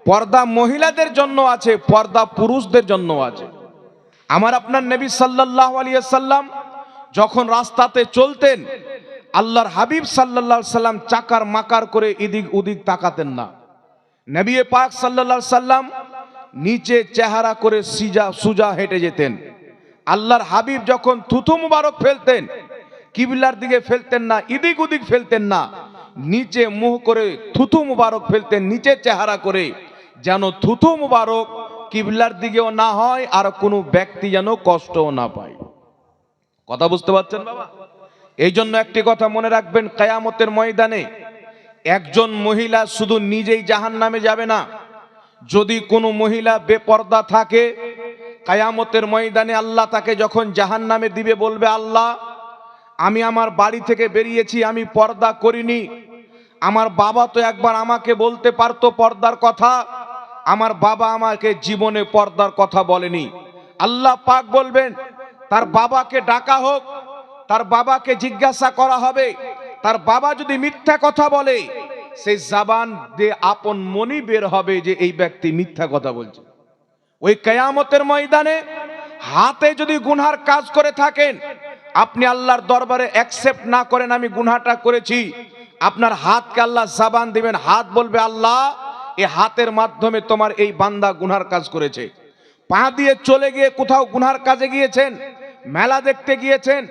পর্দা মহিলাদের জন্য আছে, পর্দা পুরুষদের জন্য আছে। আমার আপনার নবী সাল্লাল্লাহু আলাইহি সাল্লাম যখন রাস্তাতে চলতেন, আল্লাহর হাবিব সাল্লাল্লাহু আলাইহি সাল্লাম চাকার মাকার করে এদিক ওদিক তাকাতেন না। নবী পাক সাল্লাল্লাহু আলাইহি সাল্লাম নিচে চেহারা করে সুজা হেঁটে যেতেন। আল্লাহর হাবিব যখন থুথু মুবারক ফেলতেন, কিবলার দিকে ফেলতেন না, এদিক ওদিক ফেলতেন না, নিচে মুখ করে থুথু মুবারক ফেলতেন, নিচে চেহারা করে, যেন থুথু মুবারক কিবলার দিকেও না হয় আর কোনো ব্যক্তি যেন কষ্টও না পায়। কথা বুঝতে পারছেন বাবা? এই জন্য একটি কথা মনে রাখবেন, কিয়ামতের ময়দানে একজন মহিলা শুধু নিজেই জাহান্নামে যাবে না। যদি কোনো মহিলা বেপর্দা থাকে, কিয়ামতের ময়দানে আল্লাহ তাকে যখন জাহান্নামে দিবে, বলবে, আল্লাহ, আমি আমার বাড়ি থেকে বেরিয়েছি, আমি পর্দা করিনি। আমার বাবা তো একবার আমাকে বলতে পারতো পর্দার কথা, আমার বাবা আমাকে জীবনে পর্দার কথা বলেনি। আল্লাহ পাক বলবেন, তার বাবাকে ডাকা হোক, তার বাবাকে জিজ্ঞাসা করা হবে। তার বাবা যদি মিথ্যা কথা বলে, সেই জবান দিয়ে আপন মনি বের হবে যে এই ব্যক্তি মিথ্যা কথা বলছে। ওই কিয়ামতের ময়দানে হাতে যদি গুনহার কাজ করে থাকেন, আপনি আল্লাহর দরবারে অ্যাকসেপ্ট না করেন আমি গুনাহটা করেছি, আপনার হাতকে আল্লাহ জবান দিবেন, হাত বলবে, আল্লাহ, এই হাতের মাধ্যমে তোমার এই বান্দা গুনার কাজ করেছে। পা দিয়ে চলে গিয়ে কোথাও গুনার কাজে গিয়েছেন, মেলা দেখতে গিয়েছেন,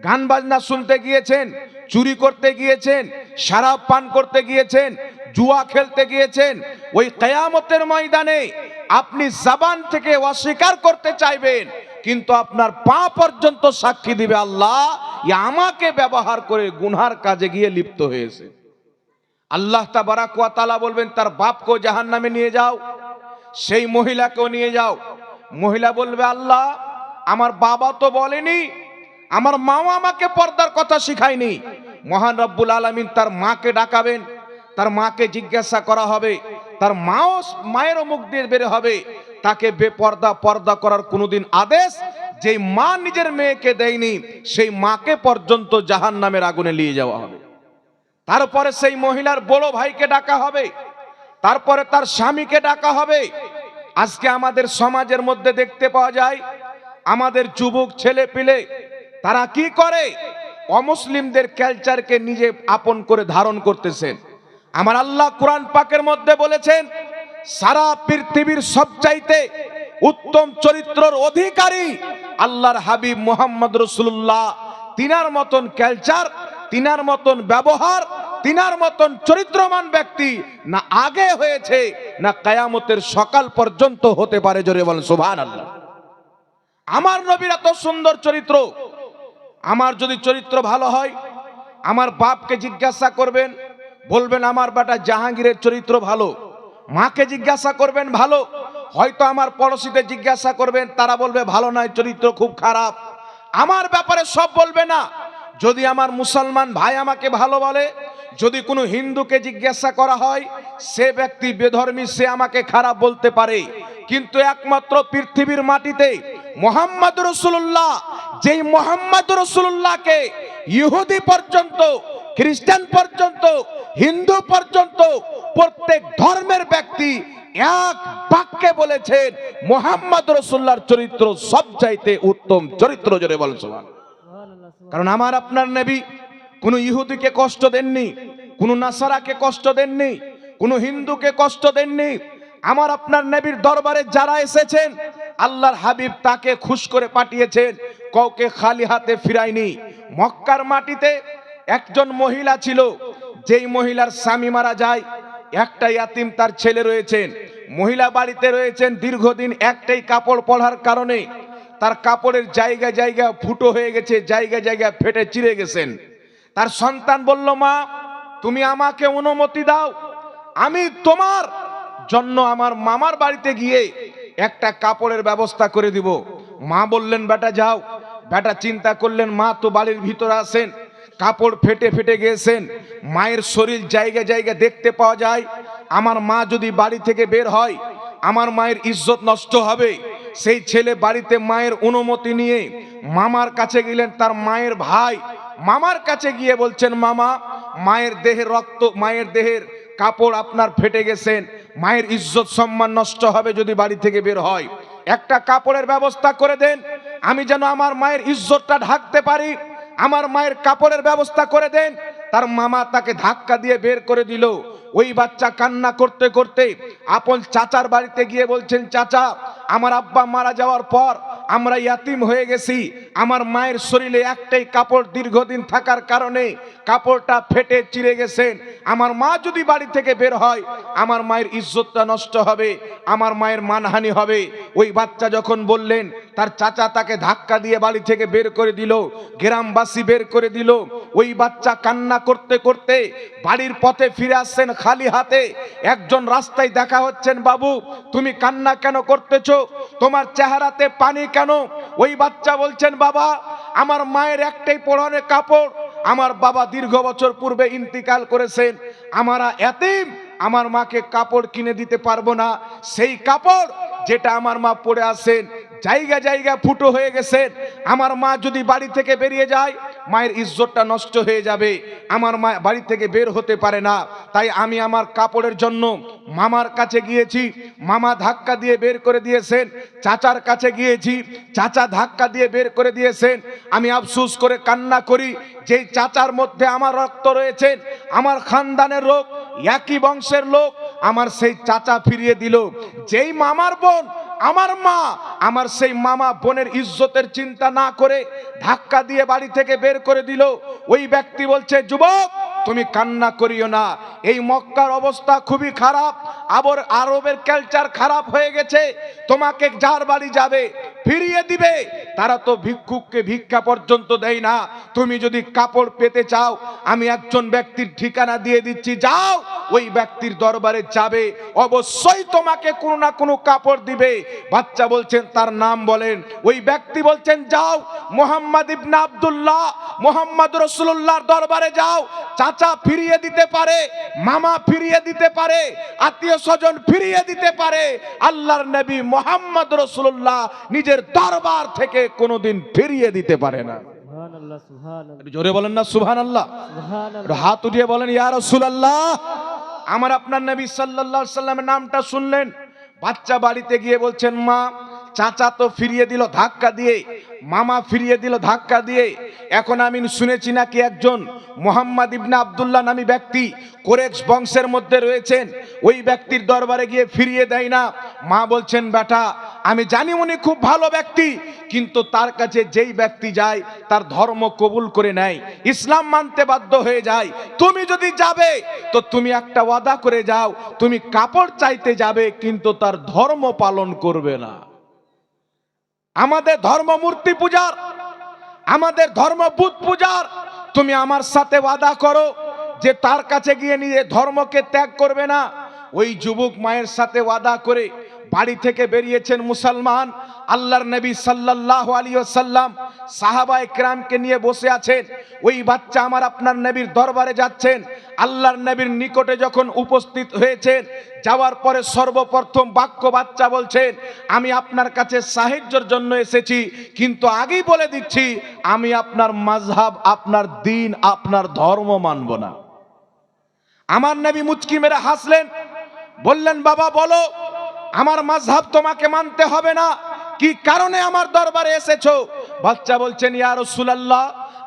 গান বাজনা শুনতে গিয়েছেন, চুরি করতে গিয়েছেন, শরাব পান করতে গিয়েছেন, জুয়া খেলতে গিয়েছেন, ওই কিয়ামতের ময়দানে আপনি জবান থেকে অস্বীকার করতে চাইবেন, কিন্তু আপনার পা পর্যন্ত সাক্ষী দিবে, আল্লাহ, আমাকে ব্যবহার করে গুনার কাজে গিয়ে লিপ্ত হয়েছে। আল্লাহ তাবারাক ওয়া তাআলা বলবেন, তার বাপকে জাহান্নামে নিয়ে যাও, সেই মহিলাকেও নিয়ে যাও। মহিলা বলবে, আল্লাহ, আমার বাবা তো বলেনি, আমার মাও আমাকে পর্দার কথা শিখায়নি। মহান রব্বুল আলামিন তার মাকে ডাকাবেন, তার মাকে জিজ্ঞাসা করা হবে, তার মায়ের মুখ দিয়ে বের হবে, তাকে বেপর্দা পর্দা করার কোনোদিন আদেশ যেই মা নিজের মেয়েকে দেয়নি, সেই মাকে পর্যন্ত জাহান্নামের আগুনে নিয়ে যাওয়া হবে। তারপরে সেই মহিলার বড় ভাইকে ডাকা হবে, তারপরে তার স্বামীকে ডাকা হবে। আজকে আমাদের সমাজের মধ্যে দেখতে পাওয়া যায়, আমাদের যুবক ছেলে পিলে তারা কি করে, অমুসলিমদের কালচারকে নিজে আপন করে ধারণ করতেছেন। আমার আল্লাহ কোরআন পাকের মধ্যে বলেছেন, সারা পৃথিবীর সবচাইতে উত্তম চরিত্রের অধিকারী আল্লাহর হাবিব মুহাম্মদ রাসূলুল্লাহ। তিনার মতন কালচার, তিনার মতন ব্যবহার, তিনার মতন চরিত্রমান ব্যক্তি না আগে হয়েছে, না কিয়ামতের সকাল পর্যন্ত হতে পারে। জোরে বলেন সুবহানাল্লাহ। আমার নবীর এত সুন্দর চরিত্র, আমার যদি চরিত্র ভালো হয়, আমার বাপকে জিজ্ঞাসা করবেন, বলবেন আমার বেটা জাহাঙ্গীরের চরিত্র ভালো। মাকে জিজ্ঞাসা করবেন, ভালো। হয়তো আমার পড়োশিদের জিজ্ঞাসা করবেন, তারা বলবে ভালো নয়, চরিত্র খুব খারাপ। আমার ব্যাপারে সব বলবে না। যদি আমার মুসলমান ভাই আমাকে ভালো বলে, যদি কোনো হিন্দুকে জিজ্ঞাসা করা হয়, সে ব্যক্তি বেধর্মী, সে আমাকে খারাপ বলতে পারে, কিন্তু একমাত্র পৃথিবীর মাটিতে মুহাম্মদ রাসূলুল্লাহ, যেই মুহাম্মদ রাসূলুল্লাহকে ইহুদি পর্যন্ত, খ্রিস্টান পর্যন্ত, হিন্দু পর্যন্ত প্রত্যেক ধর্মের ব্যক্তি এক বাক্যে বলেছেন, মুহাম্মদ রাসূলুল্লাহর চরিত্র সবচাইতে উত্তম চরিত্র। জোরে বলেন সুবহানাল্লাহ। কারণ আমার আপনার নবী কোনো ইহুদিকে কষ্ট দেননি, কোনো নাসারাকে কষ্ট দেননি, কোনো হিন্দুকে কষ্ট দেননি। আমার আপনার নবীর দরবারে যারা এসেছেন, আল্লাহর হাবিব তাকে খুশ করে পাঠিয়েছেন, কাউকে খালি হাতে ফিরায়নি। মক্কার মাটিতে একজন মহিলা ছিল, যেই মহিলার স্বামী মারা যায়, একটা ইয়াতিম তার ছেলে রয়েছেন, মহিলা বাড়িতে রয়েছেন দীর্ঘদিন, একটাই কাপড় পরার কারণে তার কাপড়ের জায়গা জায়গা ফুটো হয়ে গেছে, জায়গা জায়গা ফেটে চিরে গেছেন। তার সন্তান বলল, মা, তুমি আমাকে অনুমতি দাও, আমি তোমার জন্য আমার মামার বাড়িতে গিয়ে একটা কাপড়ের ব্যবস্থা করে দিব। মা বললেন, বেটা যাও। বেটা চিন্তা করলেন, মা তো বাড়ির ভিতরে আছেন, কাপড় ফেটে ফেটে গিয়েছেন, মায়ের শরীর জায়গা জায়গা দেখতে পাওয়া যায়, আমার মা যদি বাড়ি থেকে বের হয়, আমার মায়ের ইজ্জত নষ্ট হবে। সেই ছেলে বাড়িতে মায়ের অনুমতি নিয়ে মামার কাছে গেলেন। তার মায়ের ভাই মামার কাছে গিয়ে বলছেন, মামা, মায়ের দেহের রক্ত, মায়ের দেহের কাপড় আপনার ফেটে গেছেন, মায়ের ইজ্জত সম্মান নষ্ট হবে যদি বাড়ি থেকে বের হয়। একটা কাপড়ের ব্যবস্থা করে দেন, আমি যেন আমার মায়ের ইজ্জতটা ঢাকতে পারি, আমার মায়ের কাপড়ের ব্যবস্থা করে দেন। তার মামা তাকে ধাক্কা দিয়ে বের করে দিল। ওই বাচ্চা কান্না করতে করতে আপন চাচার বাড়িতে গিয়ে বলছেন, চাচা, আমার আব্বা মারা যাওয়ার পর আমরা ইয়াতিম হয়ে গেছি, আমার মায়ের শরীরে একটাই কাপড় দীর্ঘদিন থাকার কারণে কাপড়টা ফেটে চিরে গেছেন, আমার মা যদি বাড়ি থেকে বের হয় আমার মায়ের ইজ্জতটা নষ্ট হবে, আমার মায়ের মানহানি হবে। ওই বাচ্চা যখন বললেন, তার চাচা তাকে ধাক্কা দিয়ে বাড়ি থেকে বের করে দিল, গ্রামবাসী বের করে দিল। ওই বাচ্চা কান্না করতে করতে বাড়ির পথে ফিরে আসছেন খালি হাতে। একজন রাস্তায় দেখা হচ্ছেন, বাবু তুমি কান্না কেন করতেছো, তোমার চেহারাতে পানি কেন? ওই বাচ্চা বলছেন, বাবা আমার মায়ের একটাই পরনের কাপড়, আমার বাবা দীর্ঘ বছর পূর্বে ইন্তিকাল করেছেন, আমরা এতিম, আমার মাকে কাপড় কিনে দিতে পারবো না। সেই কাপড় যেটা আমার মা পরে আছেন জায়গা জায়গা ফুটো হয়ে গেছে, আমার মা যদি বাড়ি থেকে বেরিয়ে যায় মায়ের ইজ্জতটা নষ্ট হয়ে যাবে, আমার মা বাড়ি থেকে বের হতে পারে না। তাই আমি আমার কাপড়ের জন্য মামার কাছে গিয়েছি, মামা ধাক্কা দিয়ে বের করে দিয়েছেন। চাচার কাছে গিয়েছি, চাচা ধাক্কা দিয়ে বের করে দিয়েছেন। আমি আফসোস করে কান্না করি, যেই চাচার মধ্যে আমার রক্ত রয়েছে, আমার খানদানের লোক, একই বংশের লোক, আমার সেই চাচা ফিরিয়ে দিল। যেই মামার বোন আমার মা, আমার সেই মামা বোনের ইজ্জতের চিন্তা না করে ধাক্কা দিয়ে বাড়ি থেকে বের করে দিল। ওই ব্যক্তি বলছে, যুবক তুমি কান্না করিও না, এই মক্কার অবস্থা খুবই খারাপ, আরবের কালচার খারাপ হয়ে গেছে, তোমাকে যার বাড়ি যাবে ফিরিয়ে দিবে, তারা তো ভিক্ষুককে ভিক্ষা পর্যন্ত দেয় না। তুমি যদি কাপড় পেতে চাও আমি একজন ব্যক্তির ঠিকানা দিয়ে দিচ্ছি, যাও ওই ব্যক্তির দরবারে যাবে, অবশ্যই তোমাকে কোনো না কোনো কাপড় দিবে। বাচ্চা বলছেন, তার নাম বলেন। ওই ব্যক্তি বলছেন, যাও মুহাম্মদ ইবনে আব্দুল্লাহ, মুহাম্মদ রাসূলুল্লাহর দরবারে যাও, চাচা ফিরিয়ে দিতে পারে, মামা ফিরিয়ে দিতে পারে, আত্মীয় স্বজন ফিরিয়ে দিতে পারে, আল্লাহর নবী মুহাম্মদ রাসূলুল্লাহ নিজের দরবার থেকে কোনোদিন ফিরিয়ে দিতে পারে না। সুবহানাল্লাহ, সুবহানাল্লাহ, জোরে বলেন না সুবহানাল্লাহ, সুবহানাল্লাহ। হাত উঠিয়ে বলেন ইয়া রাসূলুল্লাহ। আমার আপনার নবী সাল্লাল্লাহু আলাইহি সাল্লামের নামটা শুনলেন, বাচ্চা বাড়িতে গিয়ে বলছেন, মা চাচা তো ফিরিয়ে দিল ধাক্কা দিয়ে, মামা ফিরিয়ে দিল ধাক্কা দিয়ে, এখন আমি শুনেছি নাকি একজন মুহাম্মদ ইবনে আব্দুল্লাহ নামী ব্যক্তি কুরাইশ বংশের মধ্যে রয়েছেন, ওই ব্যক্তির দরবারে গিয়ে ফিরিয়ে দেয় না। মা বলছেন, বেটা আমি জানি উনি খুব ভালো ব্যক্তি, কিন্তু তার কাছে যেই ব্যক্তি যায় তার ধর্ম কবুল করে নেয়, ইসলাম মানতে বাধ্য হয়ে যায়। তুমি যদি যাবে তো তুমি একটা ওয়াদা করে যাও, তুমি কাপড় চাইতে যাবে কিন্তু তার ধর্ম পালন করবে না। আমাদের ধর্ম মূর্তি পূজার, আমাদের ধর্ম বুত পূজার, তুমি আমার সাথে ওয়াদা করো যে তার কাছে গিয়ে নিয়ে ধর্মকে ত্যাগ করবে না। ওই যুবক মায়ের সাথে ওয়াদা করে বাড়ি থেকে বেরিয়েছেন মুসলমান। আল্লাহর নবী সাল্লাল্লাহু আলাইহি ওয়াসাল্লাম সাহাবায়ে কেরামকে নিয়ে বসে আছেন। ওই বাচ্চা আমার আপনার নবীর দরবারে যাচ্ছেন। আল্লাহর নবীর নিকটে যখন উপস্থিত হয়েছেন, যাওয়ার পরে সর্বপ্রথম বাক্য বাচ্চা বলছেন, আমি আপনার কাছে সাহায্যের জন্য এসেছি, কিন্তু আগেই বলে দিচ্ছি আমি আপনার মাযহাব, আপনার দ্বীন, আপনার ধর্ম মানব না। আমার নবী মুচকি মেরে হাসলেন, বললেন, বাবা বলো, আমার মাযহাব তোমাকে মানতে হবে না, কি কারণে আমার দরবারে এসেছো? বাচ্চা বলছেন, ইয়া রাসূলুল্লাহ,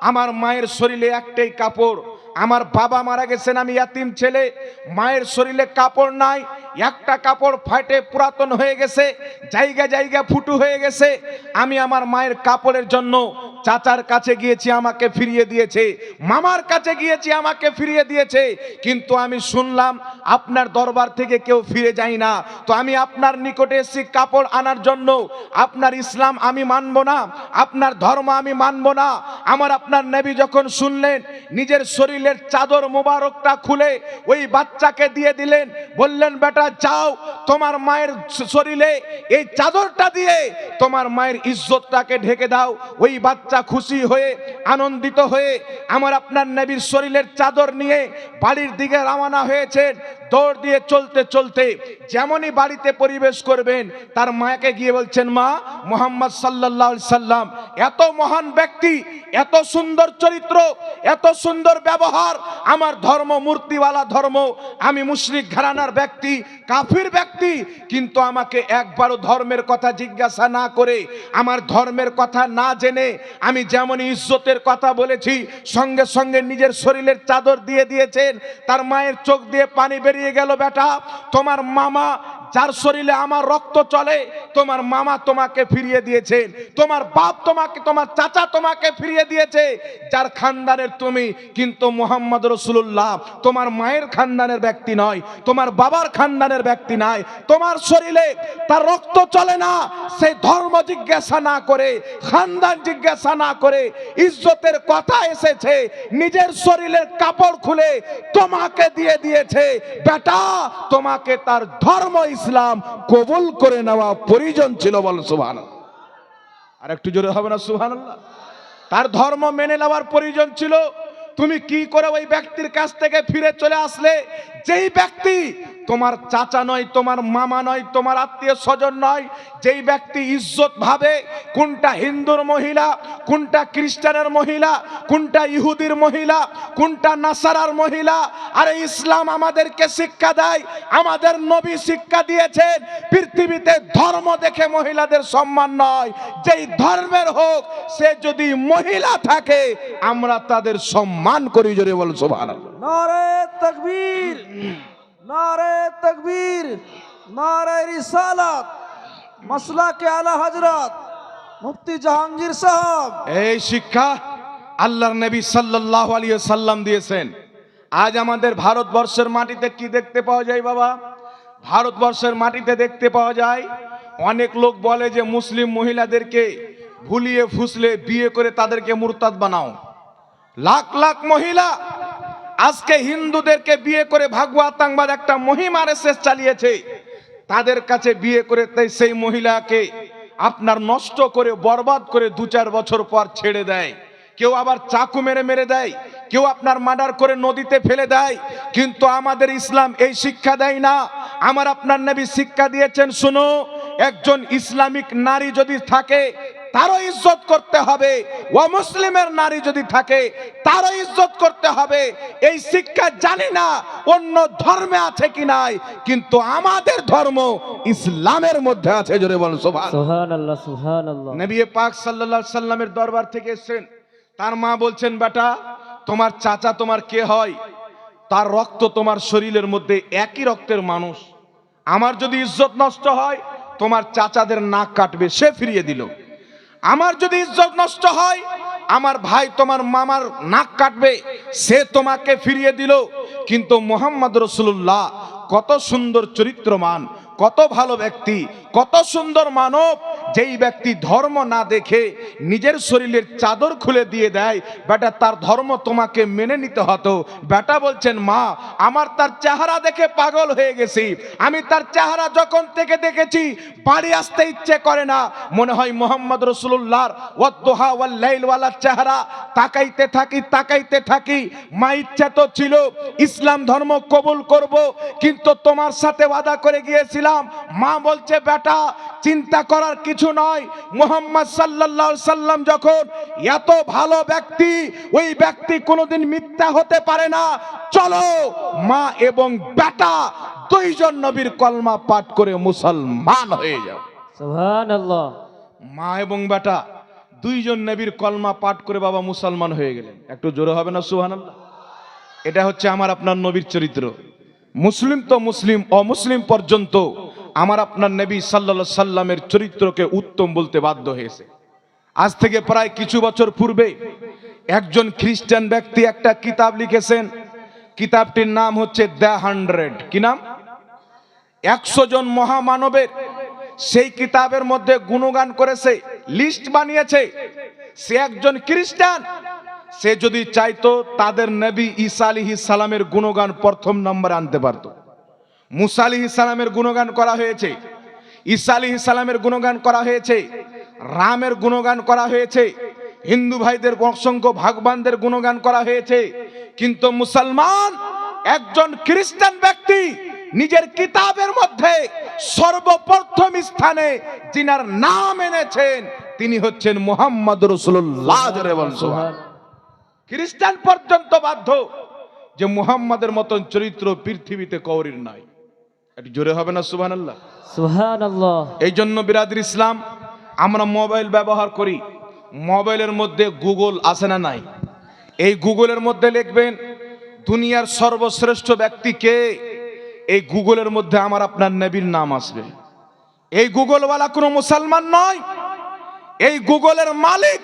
আমার মায়ের শরীরে একটাই কাপড়, আমার বাবা মারা গেছেন, আমি ইয়াতিম ছেলে, মায়ের শরীরে কাপড় নাই, একটা কাপড় ফাটে পুরাতন হয়ে গেছে, জায়গা জায়গা ফুটো হয়ে গেছে, আমি আমার মায়ের কাপড়ের জন্য চাচার কাছে গিয়েছি, আমাকে ফিরিয়ে দিয়েছে, মামার কাছে গিয়েছি, আমাকে ফিরিয়ে দিয়েছে, কিন্তু আমি শুনলাম আপনার দরবার থেকে কেউ ফিরে যায় না, তো আমি আপনার নিকটে এসেছি কাপড় আনার জন্য। আপনার ইসলাম আমি মানব না, আপনার ধর্ম আমি মানব না। আমার আপনার নবী যখন শুনলেন, নিজের শরীরের চাদর মোবারকটা খুলে ওই বাচ্চাকে দিয়ে দিলেন, বললেন, বেটা বেটা যাও তোমার মায়ের শরীরে এই চাদরটা দিয়ে তোমার মায়ের ইজ্জতটাকে ঢেকে দাও। ওই বাচ্চা খুশি হয়ে আনন্দিত হয়ে আমার আপনার নবীর শরীরের চাদর নিয়ে বাড়ির দিকে রওনা হয়েছেন। দৌড় দিয়ে চলতে চলতে যেমনই বাড়িতে পরিবেশ করবেন তার মাকে গিয়ে বলছেন, মা, মুহাম্মদ সাল্লাল্লাহু আলাইহি সাল্লাম এত মহান ব্যক্তি, এত সুন্দর চরিত্র, এত সুন্দর ব্যবহার, আমার ধর্ম মূর্তিওয়ালা ধর্ম, আমি মুশরিক ঘরানার ব্যক্তি, কাফির ব্যক্তি, কিন্তু আমাকে একবারও ধর্মের কথা জিজ্ঞাসা না করে, আমার ধর্মের কথা না জেনে আমি যেমন ইজ্জতের কথা বলেছি সঙ্গে সঙ্গে নিজের শরীরের চাদর দিয়ে দিয়েছেন। তার মায়ের চোখ দিয়ে পানি বেরিয়ে গেল। বেটা, তোমার মামা যার শরীরে আমার রক্ত চলে, তোমার মামা তোমাকে ফিরিয়ে দিয়েছেন, তোমার বাপ তোমাকে, তোমার চাচা তোমাকে ফিরিয়ে দিয়েছে, যার খানদানের তুমি, কিন্তু মুহাম্মদ রাসূলুল্লাহ তোমার মায়ের খানদানের ব্যক্তি নয়, তোমার বাবার খানদানের ব্যক্তি নয়, তোমার শরীরে তার রক্ত চলে না। সেই ধর্ম জিজ্ঞাসা না করে, খানদান জিজ্ঞাসা না করে, ইজ্জতের কথা এসেছে, নিজের শরীরের কাপড় খুলে তোমাকে দিয়ে দিয়েছে। বেটা, তোমাকে তার ধর্ম ইসলাম কবুল করে নেওয়া প্রয়োজন ছিল। বল সুবহানাল্লাহ। আর একটু জোরে হবে না সুবহানাল্লাহ? তার ধর্ম মেনে নেওয়ার প্রয়োজন ছিল। তুমি কি করে ওই ব্যক্তির কাছ থেকে ফিরে চলে আসলে, যেই ব্যক্তি তোমার চাচা নয়, তোমার মামা নয়, তোমার আত্মীয় স্বজন নয়, যেই ব্যক্তি ইজ্জত ভাবে কোনটা হিন্দুর মহিলা, কোনটা খ্রিস্টানের মহিলা, কোনটা ইহুদির মহিলা, কোনটা নাসারার মহিলা। আরে ইসলাম আমাদেরকে শিক্ষা দেয়, আমাদের নবী শিক্ষা দিয়েছেন, পৃথিবীতে ধর্ম দেখে মহিলাদের সম্মান নয়, যেই ধর্মের হোক সে যদি মহিলা থাকে আমরা তাদের সম্মান করি। জোরে বল সুবহানাল্লাহ। নারে তাকবীর, নারে তাকবীর, নারে রিসালাত, মাসলাকে আলা হযরত মুফতি জাহাঙ্গীর সাহেব। এই শিক্ষা আল্লাহর নবী সাল্লাল্লাহু আলাইহি সাল্লাম দিয়েছেন। আজ আমাদের ভারতবর্ষের মাটিতে কি দেখতে পাওয়া যায় বাবা? ভারতবর্ষের মাটিতে দেখতে পাওয়া যায় অনেক লোক বলে যে মুসলিম মহিলাদেরকে ভুলিয়ে ফুসলে বিয়ে করে তাদেরকে মুরতাদ বানাও। লাখ লাখ মহিলা আজকে হিন্দুদেরকে বিয়ে করে ভাগবো আতঙ্কবাদ একটা মহিম আরএসএস চালিয়েছে, তাদের কাছে বিয়ে করে সেই মহিলাকে আপনার নষ্ট করে বরবাদ করে 2-4 বছর পর ছেড়ে দেয়। কেউ আবার চাকু মেরে মেরে দেয়, কেউ আপনার মার্ডার করে নদীতে ফেলে দেয়। কিন্তু আমাদের ইসলাম এই শিক্ষা দেয় না। আমার আপনার নবী শিক্ষা দিয়েছেন, শুনো, একজন ইসলামিক নারী যদি থাকে তারও ইজ্জত করতে হবে, ও মুসলিমের নারী যদি থাকে তারও ইজ্জত করতে হবে। এই শিক্ষা জানি না অন্য ধর্মে আছে কি নাই, কিন্তু আমাদের ধর্ম ইসলামের মধ্যে আছে। জোরে বল সুবহানাল্লাহ। সুবহানাল্লাহ, সুবহানাল্লাহ। নবী পাক সাল্লাল্লাহু আলাইহি সাল্লামের দরবার থেকে এসেছেন, তার মা বলছেন, বেটা, তোমার চাচা তোমার কে হয়? তার রক্ত তোমার শরীরের মধ্যে, একই রক্তের মানুষ। আমার যদি ইজ্জত নষ্ট হয় তোমার চাচাদের নাক কাটবে, সে ফিরিয়ে দিল। আমার যদি ইজ্জত নষ্ট হয় আমার ভাই তোমার মামার নাক কাটবে, সে তোমাকে ফিরিয়ে দিল। কিন্তু মুহাম্মদ রাসূলুল্লাহ কত সুন্দর চরিত্রমান, কত ভালো ব্যক্তি, কত সুন্দর মানব, যেই ব্যক্তি ধর্ম না দেখে নিজের শরীরের চাদর খুলে দিয়ে দেয়, বেটা তার ধর্ম তোমাকে মেনে নিতে হতো। বেটা বলছেন, মা, আমার তার চেহারা দেখে পাগল হয়ে গেছি, আমি তার চেহারা যখন থেকে দেখেছি বাড়ি আসতে ইচ্ছে করে না, মনে হয় মুহাম্মদ রাসূলুল্লাহর ওয়াদদুহা ওয়াল লাইল ওয়ালা চেহারা তাকাইতে থাকি তাকাইতে থাকি। মা ইচ্ছা তো ছিল ইসলাম ধর্ম কবুল করব, কিন্তু তোমার সাথে ওয়াদা করে গিয়েছিলাম। মা বলছে, বেটা চিন্তা করার কিছু নয়, মুহাম্মদ সাল্লাল্লাহু আলাইহি সাল্লাম যখন এত ভালো ব্যক্তি, ওই ব্যক্তি কোনোদিন মিথ্যা হতে পারে না। চলো মা এবং বেটা দুইজন নবীর কলমা পাঠ করে মুসলমান হয়ে যাও। সুবহানাল্লাহ। মা এবং বেটা দুইজন নবীর কলমা পাঠ করে বাবা মুসলমান হয়ে গেলেন। একটু জোরে হবে না সুবহানাল্লাহ? এটা হচ্ছে আমার আপনার নবীর চরিত্র। মুসলিম তো মুসলিম, অমুসলিম পর্যন্ত আমার আপনার নবী সাল্লাল্লাহু আলাইহি সাল্লামের চরিত্রকে উত্তম বলতে বাধ্য হয়েছে। আজ থেকে প্রায় কিছু বছর পূর্বে একজন খ্রিস্টান ব্যক্তি একটা কিতাব লিখেছেন। কিতাবটির নাম হচ্ছে দ্য 100। কি নাম? 100 জন মহামানবের। সেই কিতাবের মধ্যে গুণগান করেছে, লিস্ট বানিয়েছে। সে একজন খ্রিস্টান, সে যদি চাইতো তাদের নবী ঈসা আলাইহিস সালামের গুণগান প্রথম নম্বরে আনতে পারত। মুসা আলাইহিস সালামের গুণগান করা হয়েছে, ঈসা আলাইহিস সালামের গুণগান করা হয়েছে, রামের গুণগান করা হয়েছে, হিন্দু ভাইদের অসংখ্য ভগবানদের গুণগান করা হয়েছে। কিন্তু মুসলমান একজন খ্রিস্টান ব্যক্তি নিজের কিতাবের মধ্যে সর্বপ্রথম স্থানে যিনার নাম এনেছেন তিনি হচ্ছেন মুহাম্মদ রাসূলুল্লাহ। জোরে বলুন সুবহানাল্লাহ। খ্রিস্টান পর্যন্ত বাধ্য যে মুহাম্মাদের মতন চরিত্র পৃথিবীতে কাউরির নাই। একটু জোরে হবে না সুবহানাল্লাহ? সুবহানাল্লাহ। এই জন্য বিরাদর ইসলাম, আমরা মোবাইল ব্যবহার করি, মোবাইলের মধ্যে গুগল আছে না নাই? এই গুগলের মধ্যে লিখবেন দুনিয়ার সর্বশ্রেষ্ঠ ব্যক্তি কে, এই গুগলের মধ্যে আমার আপনার নবীর নাম আসবে। এই গুগলওয়ালা কোনো মুসলমান নয়, এই গুগলের মালিক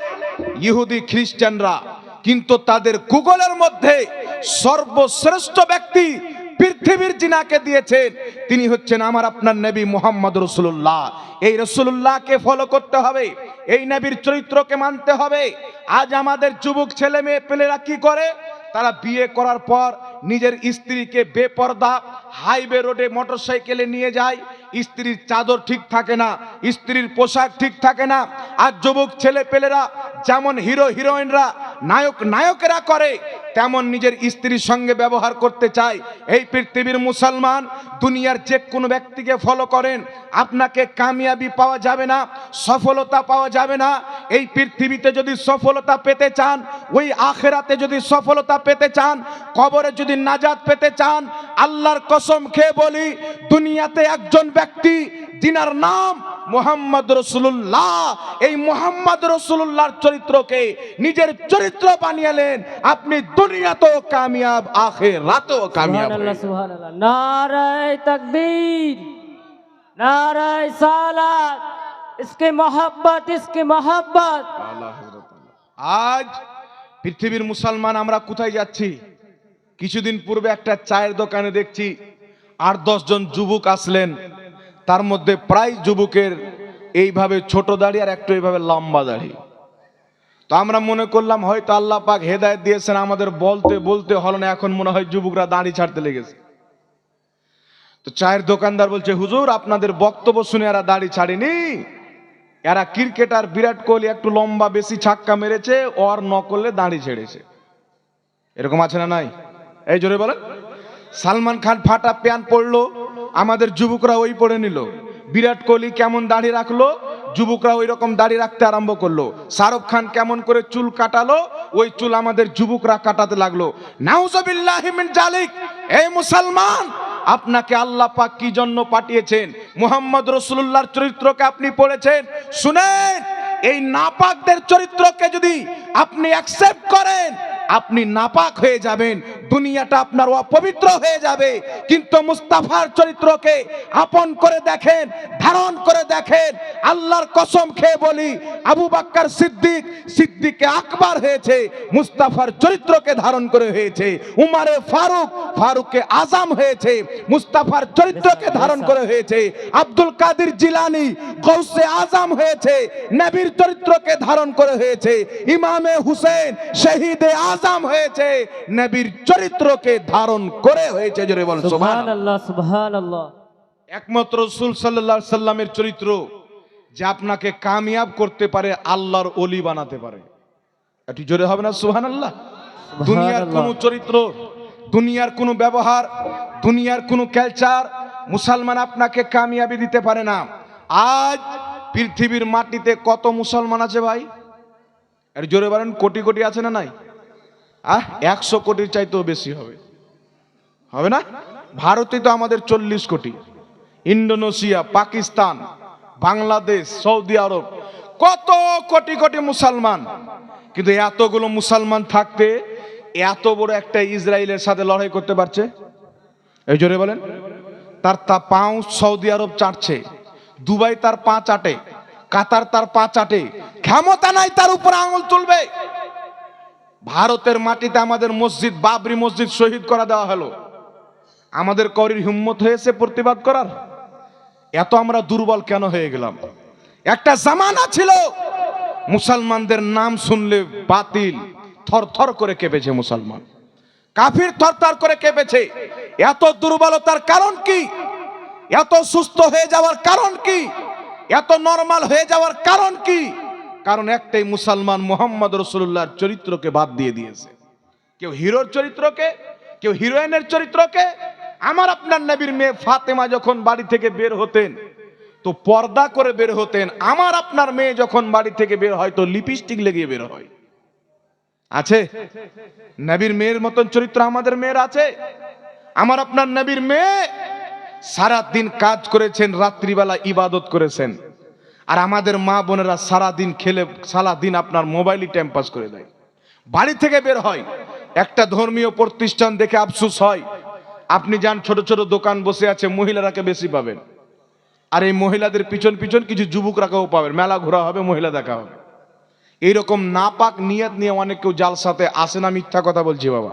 ইহুদি খ্রিস্টানরা। কিন্তু তাদের গুগলের মধ্যে সর্বশ্রেষ্ঠ ব্যক্তি পৃথিবীর যিনাকে দিয়েছেন তিনি হচ্ছেন আমার আপনার নবী মুহাম্মদ রাসূলুল্লাহ। এই রাসূলুল্লাহকে ফলো করতে হবে, এই নবীর চরিত্রকে মানতে হবে। আজ আমাদের যুবক ছেলে মেয়ে পেলেরা কি করে, তারা বিয়ে করার পর নিজের স্ত্রীকে বেপরদা হাইওয়ে রোডে মোটরসাইকেলে নিয়ে যায়, স্ত্রীর চাদর ঠিক থাকে না, স্ত্রীর পোশাক ঠিক থাকে না। আর যুবক ছেলে পেলেরা যেমন হিরো হিরোইনরা নায়কেরা করে তেমন নিজের স্ত্রীর সঙ্গে ব্যবহার করতে চায়। এই পৃথিবীর মুসলমান দুনিয়ার যে কোনো ব্যক্তিকে ফলো করেন, আপনাকে কামিয়াবি পাওয়া যাবে না, সফলতা পাওয়া যাবে না। এই পৃথিবীতে যদি সফলতা পেতে চান, ওই আখেরাতে যদি সফলতা পেতে চান, কবরে যদি নাজাত পেতে চান, আল্লাহর কসম খেয়ে বলি দুনিয়াতে একজন ব্যক্তি যিনার নাম মুহাম্মদ রাসূলুল্লাহ, এই মুহাম্মদ রাসূলুল্লাহর চরিত্রকে নিজের চরিত্র বানিয়েলেন, আপনি দুনিয়াতেও কামিয়াব আখিরাতেও কামিয়াব। সুবহানাল্লাহ সুবহানাল্লাহ। নারায়ে তাকবীর, নারায়ে সালাত, ইসকে মোহাব্বত, ইসকে মোহাব্বত। আজ পৃথিবীর মুসলমান আমরা কোথায় যাচ্ছি? কিছুদিন পূর্বে একটা চায়ের দোকানে দেখছি 8-10 জন যুবক আসলেন, তার মধ্যে প্রায় যুবকের এইভাবে ছোট দাড়ি আর একটু এইভাবে লম্বা দাড়ি। তো আমরা মনে করলাম হয়তো আল্লাহ পাক হেদায়েত দিয়েছেন, আমাদের বলতে বলতে হলো না, এখন মনে হয় যুবকরা দাড়ি ছাড়তে লেগেছে। তো চায়ের দোকানদার বলছে, হুজুর আপনাদের বক্তব্য শুনে এরা দাড়ি ছাড়েনি, এরা ক্রিকেটার বিরাট কোহলি একটু লম্বা বেশি ছাক্কা মেরেছে, ওর নকলে দাড়ি ছেড়েছে। এরকম আছে না নাই? এই জোরে বলেন। সালমান খান ফাটা প্যান্ট পরলো, আমাদের যুবকরা ওই পরে নিল। বিরাট কোহলি কেমন দাড়ি রাখলো, যুবকরা ওই রকম দাড়ি রাখতে আরম্ভ করলো। শাহরুখ খান কেমন করে চুল কাটালো, ওই চুল আমাদের যুবকরা কাটাতে লাগলো। নাউজুবিল্লাহি মিন জালিক। এই মুসলমান, আপনাকে আল্লাহ পাক কি জন্য পাঠিয়েছেন? মুহাম্মদ রাসূলুল্লাহর চরিত্রকে আপনি পড়েছেন, শুনেন, এই নাপাকদের চরিত্রকে যদি আপনি অ্যাকসেপ্ট করেন, আপনি নাপাক হয়ে যাবেন, দুনিয়াটা আপনার অপবিত্র হয়ে যাবে। কিন্তু মুস্তাফার চরিত্রকে আপন করে দেখেন, ধারণ করে দেখেন। আল্লাহর কসম খেয়ে বলি, আবু বকর সিদ্দিক সিদ্দিকে আকবর হয়েছে মুস্তাফার চরিত্রকে ধারণ করে হয়েছে। উমারে ফারুক ফারুকে আজম হয়েছে মুস্তাফার চরিত্রকে ধারণ করে হয়েছে। আব্দুল কাদের জিলানী গৌসে আজম হয়েছে নবীর চরিত্রকে ধারণ করে হয়েছে। ইমামে হুসেন শহীদে আজম হয়েছে নবীর চরিত্রকে ধারণ করে হয়েছে। জোরে বল সুবহানাল্লাহ সুবহানাল্লাহ। একমাত্র রাসূল সাল্লাল্লাহু আলাইহি সাল্লামের চরিত্র যে আপনাকে কামিয়াব করতে পারে, আল্লাহর ওলি বানাতে পারে। একটু জোরে হবে না সুবহানাল্লাহ? দুনিয়ার কোন চরিত্র, দুনিয়ার কোন ব্যবহার, দুনিয়ার কোন কালচার মুসলমান আপনাকে কামিয়াবি দিতে পারে না। আজ পৃথিবীর মাটিতে কত মুসলমান আছে ভাই? আর জোরে বলেন, কোটি কোটি আছে না নাই? 100 কোটির চাইতেও বেশি হবে, হবে না? ভারতে তো আমাদের 40 কোটি, ইন্দোনেশিয়া, পাকিস্তান, বাংলাদেশ, সৌদি আরব, কত কোটি কোটি মুসলমান। কিন্তু এতগুলো মুসলমান থাকতে এত বড় একটা ইসরায়েলের সাথে লড়াই করতে পারছে? এই জোরে বলেন। তার পাও সৌদি আরব চাটছে, দুবাই তার পা চাটে, কাতার তার পা চাটে, ক্ষমতা নাই তার উপর আঙুল তুলবে। ভারতের মাটিতে আমাদের মসজিদ, বাবরি মসজিদ শহীদ করা দেওয়া হলো, আমাদের করির হিম্মত হয়েছে প্রতিবাদ করার? এত আমরা দুর্বল কেন হয়ে গেলাম? একটা জামানা ছিল মুসলমানদের নাম শুনলে বাতিল, থর থর করে কেঁপেছে মুসলমান। কাফির থরথর করে কেঁপেছে। এত দুর্বলতার কারণ কি? এত সুস্থ হয়ে যাওয়ার কারণ কি? এত নরমাল হয়ে যাওয়ার কারণ কি? কারণ একটাই, মুসলমান মুহাম্মদ রাসূলুল্লাহর চরিত্রকে বাদ দিয়ে দিয়েছে। কেউ হিরোর চরিত্রকে, কেউ হিরোইনের চরিত্রকে। আমার আপনার নবীর মেয়ে ফাতেমা যখন বাড়ি থেকে বের হতেন তো পর্দা করে বের হতেন। আমার আপনার মেয়ে যখন বাড়ি থেকে বের হয় তো লিপস্টিক লাগিয়ে বের হয়। আছে নবীর মেয়ের মতন চরিত্র আমাদের মেয়ের আছে? আমার আপনার নবীর মেয়ে সারা দিন কাজ করেছেন, রাত্রিবেলা ইবাদত করেছেন। আর আমাদের মা বোনেরা সারা দিন খেলে, সারা দিন আপনার মোবাইলই টাইম পাস করে দেয়। বাড়ি থেকে বের হয়, একটা ধর্মীয় প্রতিষ্ঠান দেখে আফসোস হয়। আপনি যান, ছোট ছোট দোকান বসে আছে, মহিলারাকে বেশি পাবেন। আর এই মহিলাদের পিছন পিছন কিছু যুবকরাকেও পাবেন। মেলা ঘোরা হবে, মহিলা দেখা হবে। এইরকম নাপাক নিয়ত নিয়ে অনেক কেউ জালসাতে আসে না। মিথ্যা কথা বলছি বাবা।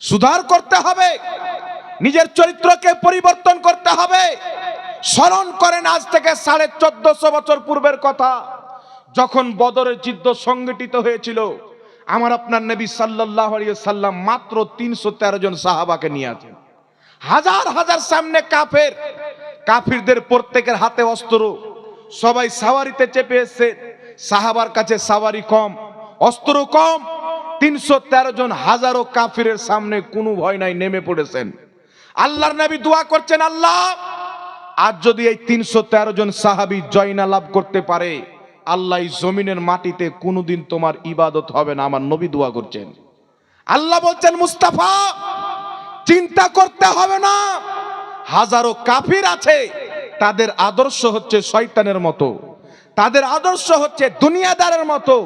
সুধার করতে হবে, নিজের চরিত্রকে পরিবর্তন করতে হবে। স্মরণ করেন আজ থেকে 1450 বছর পূর্বের কথা, যখন বদরের যুদ্ধ সংগঠিত হয়েছিল। আমার আপনার নবী সাল্লাল্লাহু আলাইহি সাল্লাম মাত্র 313 জন সাহাবাকে নিয়ে আছেন। হাজার হাজার সামনে কাফের, কাফিরদের প্রত্যেকের হাতে অস্ত্র, সবাই সাওয়ারিতে চেপে এসেছে। সাহাবার কাছে সাওয়ারি কম, অস্ত্র কম। 313 জন হাজারো কাফিরের সামনে কোনো ভয় নাই, নেমে পড়েছেন। আল্লাহর নবী দোয়া করছেন, আল্লাহ আজ যদি এই 313 জন সাহাবী জয় না লাভ করতে পারে, আল্লাহ এই জমিনের মাটিতে কোনোদিন তোমার ইবাদত হবে না। আমার নবী দোয়া করছেন। আল্লাহ বলছেন, মুস্তাফা চিন্তা করতে হবে না। হাজারো কাফির আছে, তাদের আদর্শ হচ্ছে শয়তানের মতো, তাদের আদর্শ হচ্ছে দুনিয়াদারের মতো।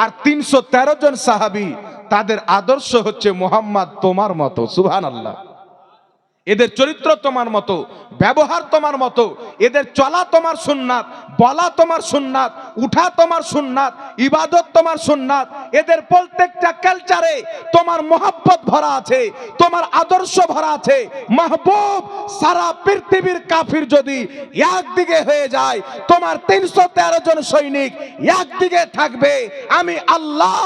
আর 313 জন সাহাবী, তাদের আদর্শ হচ্ছে মুহাম্মদ তোমার মতো। সুবহানাল্লাহ। এদের চরিত্র তোমার মতো, ব্যবহার তোমার মতো, এদের চলা তোমার সুন্নাত, বলা তোমার সুন্নাত, উঠা তোমার সুন্নাত, ইবাদত তোমার সুন্নাত। এদের প্রত্যেকটা কালচারে তোমার মোহাব্বত ভরা আছে, তোমার আদর্শ ভরা আছে। মাহবুব, সারা পৃথিবীর কাফির যদি একদিকে হয়ে যায়, তোমার 313 জন সৈনিক একদিকে থাকবে। আমি আল্লাহ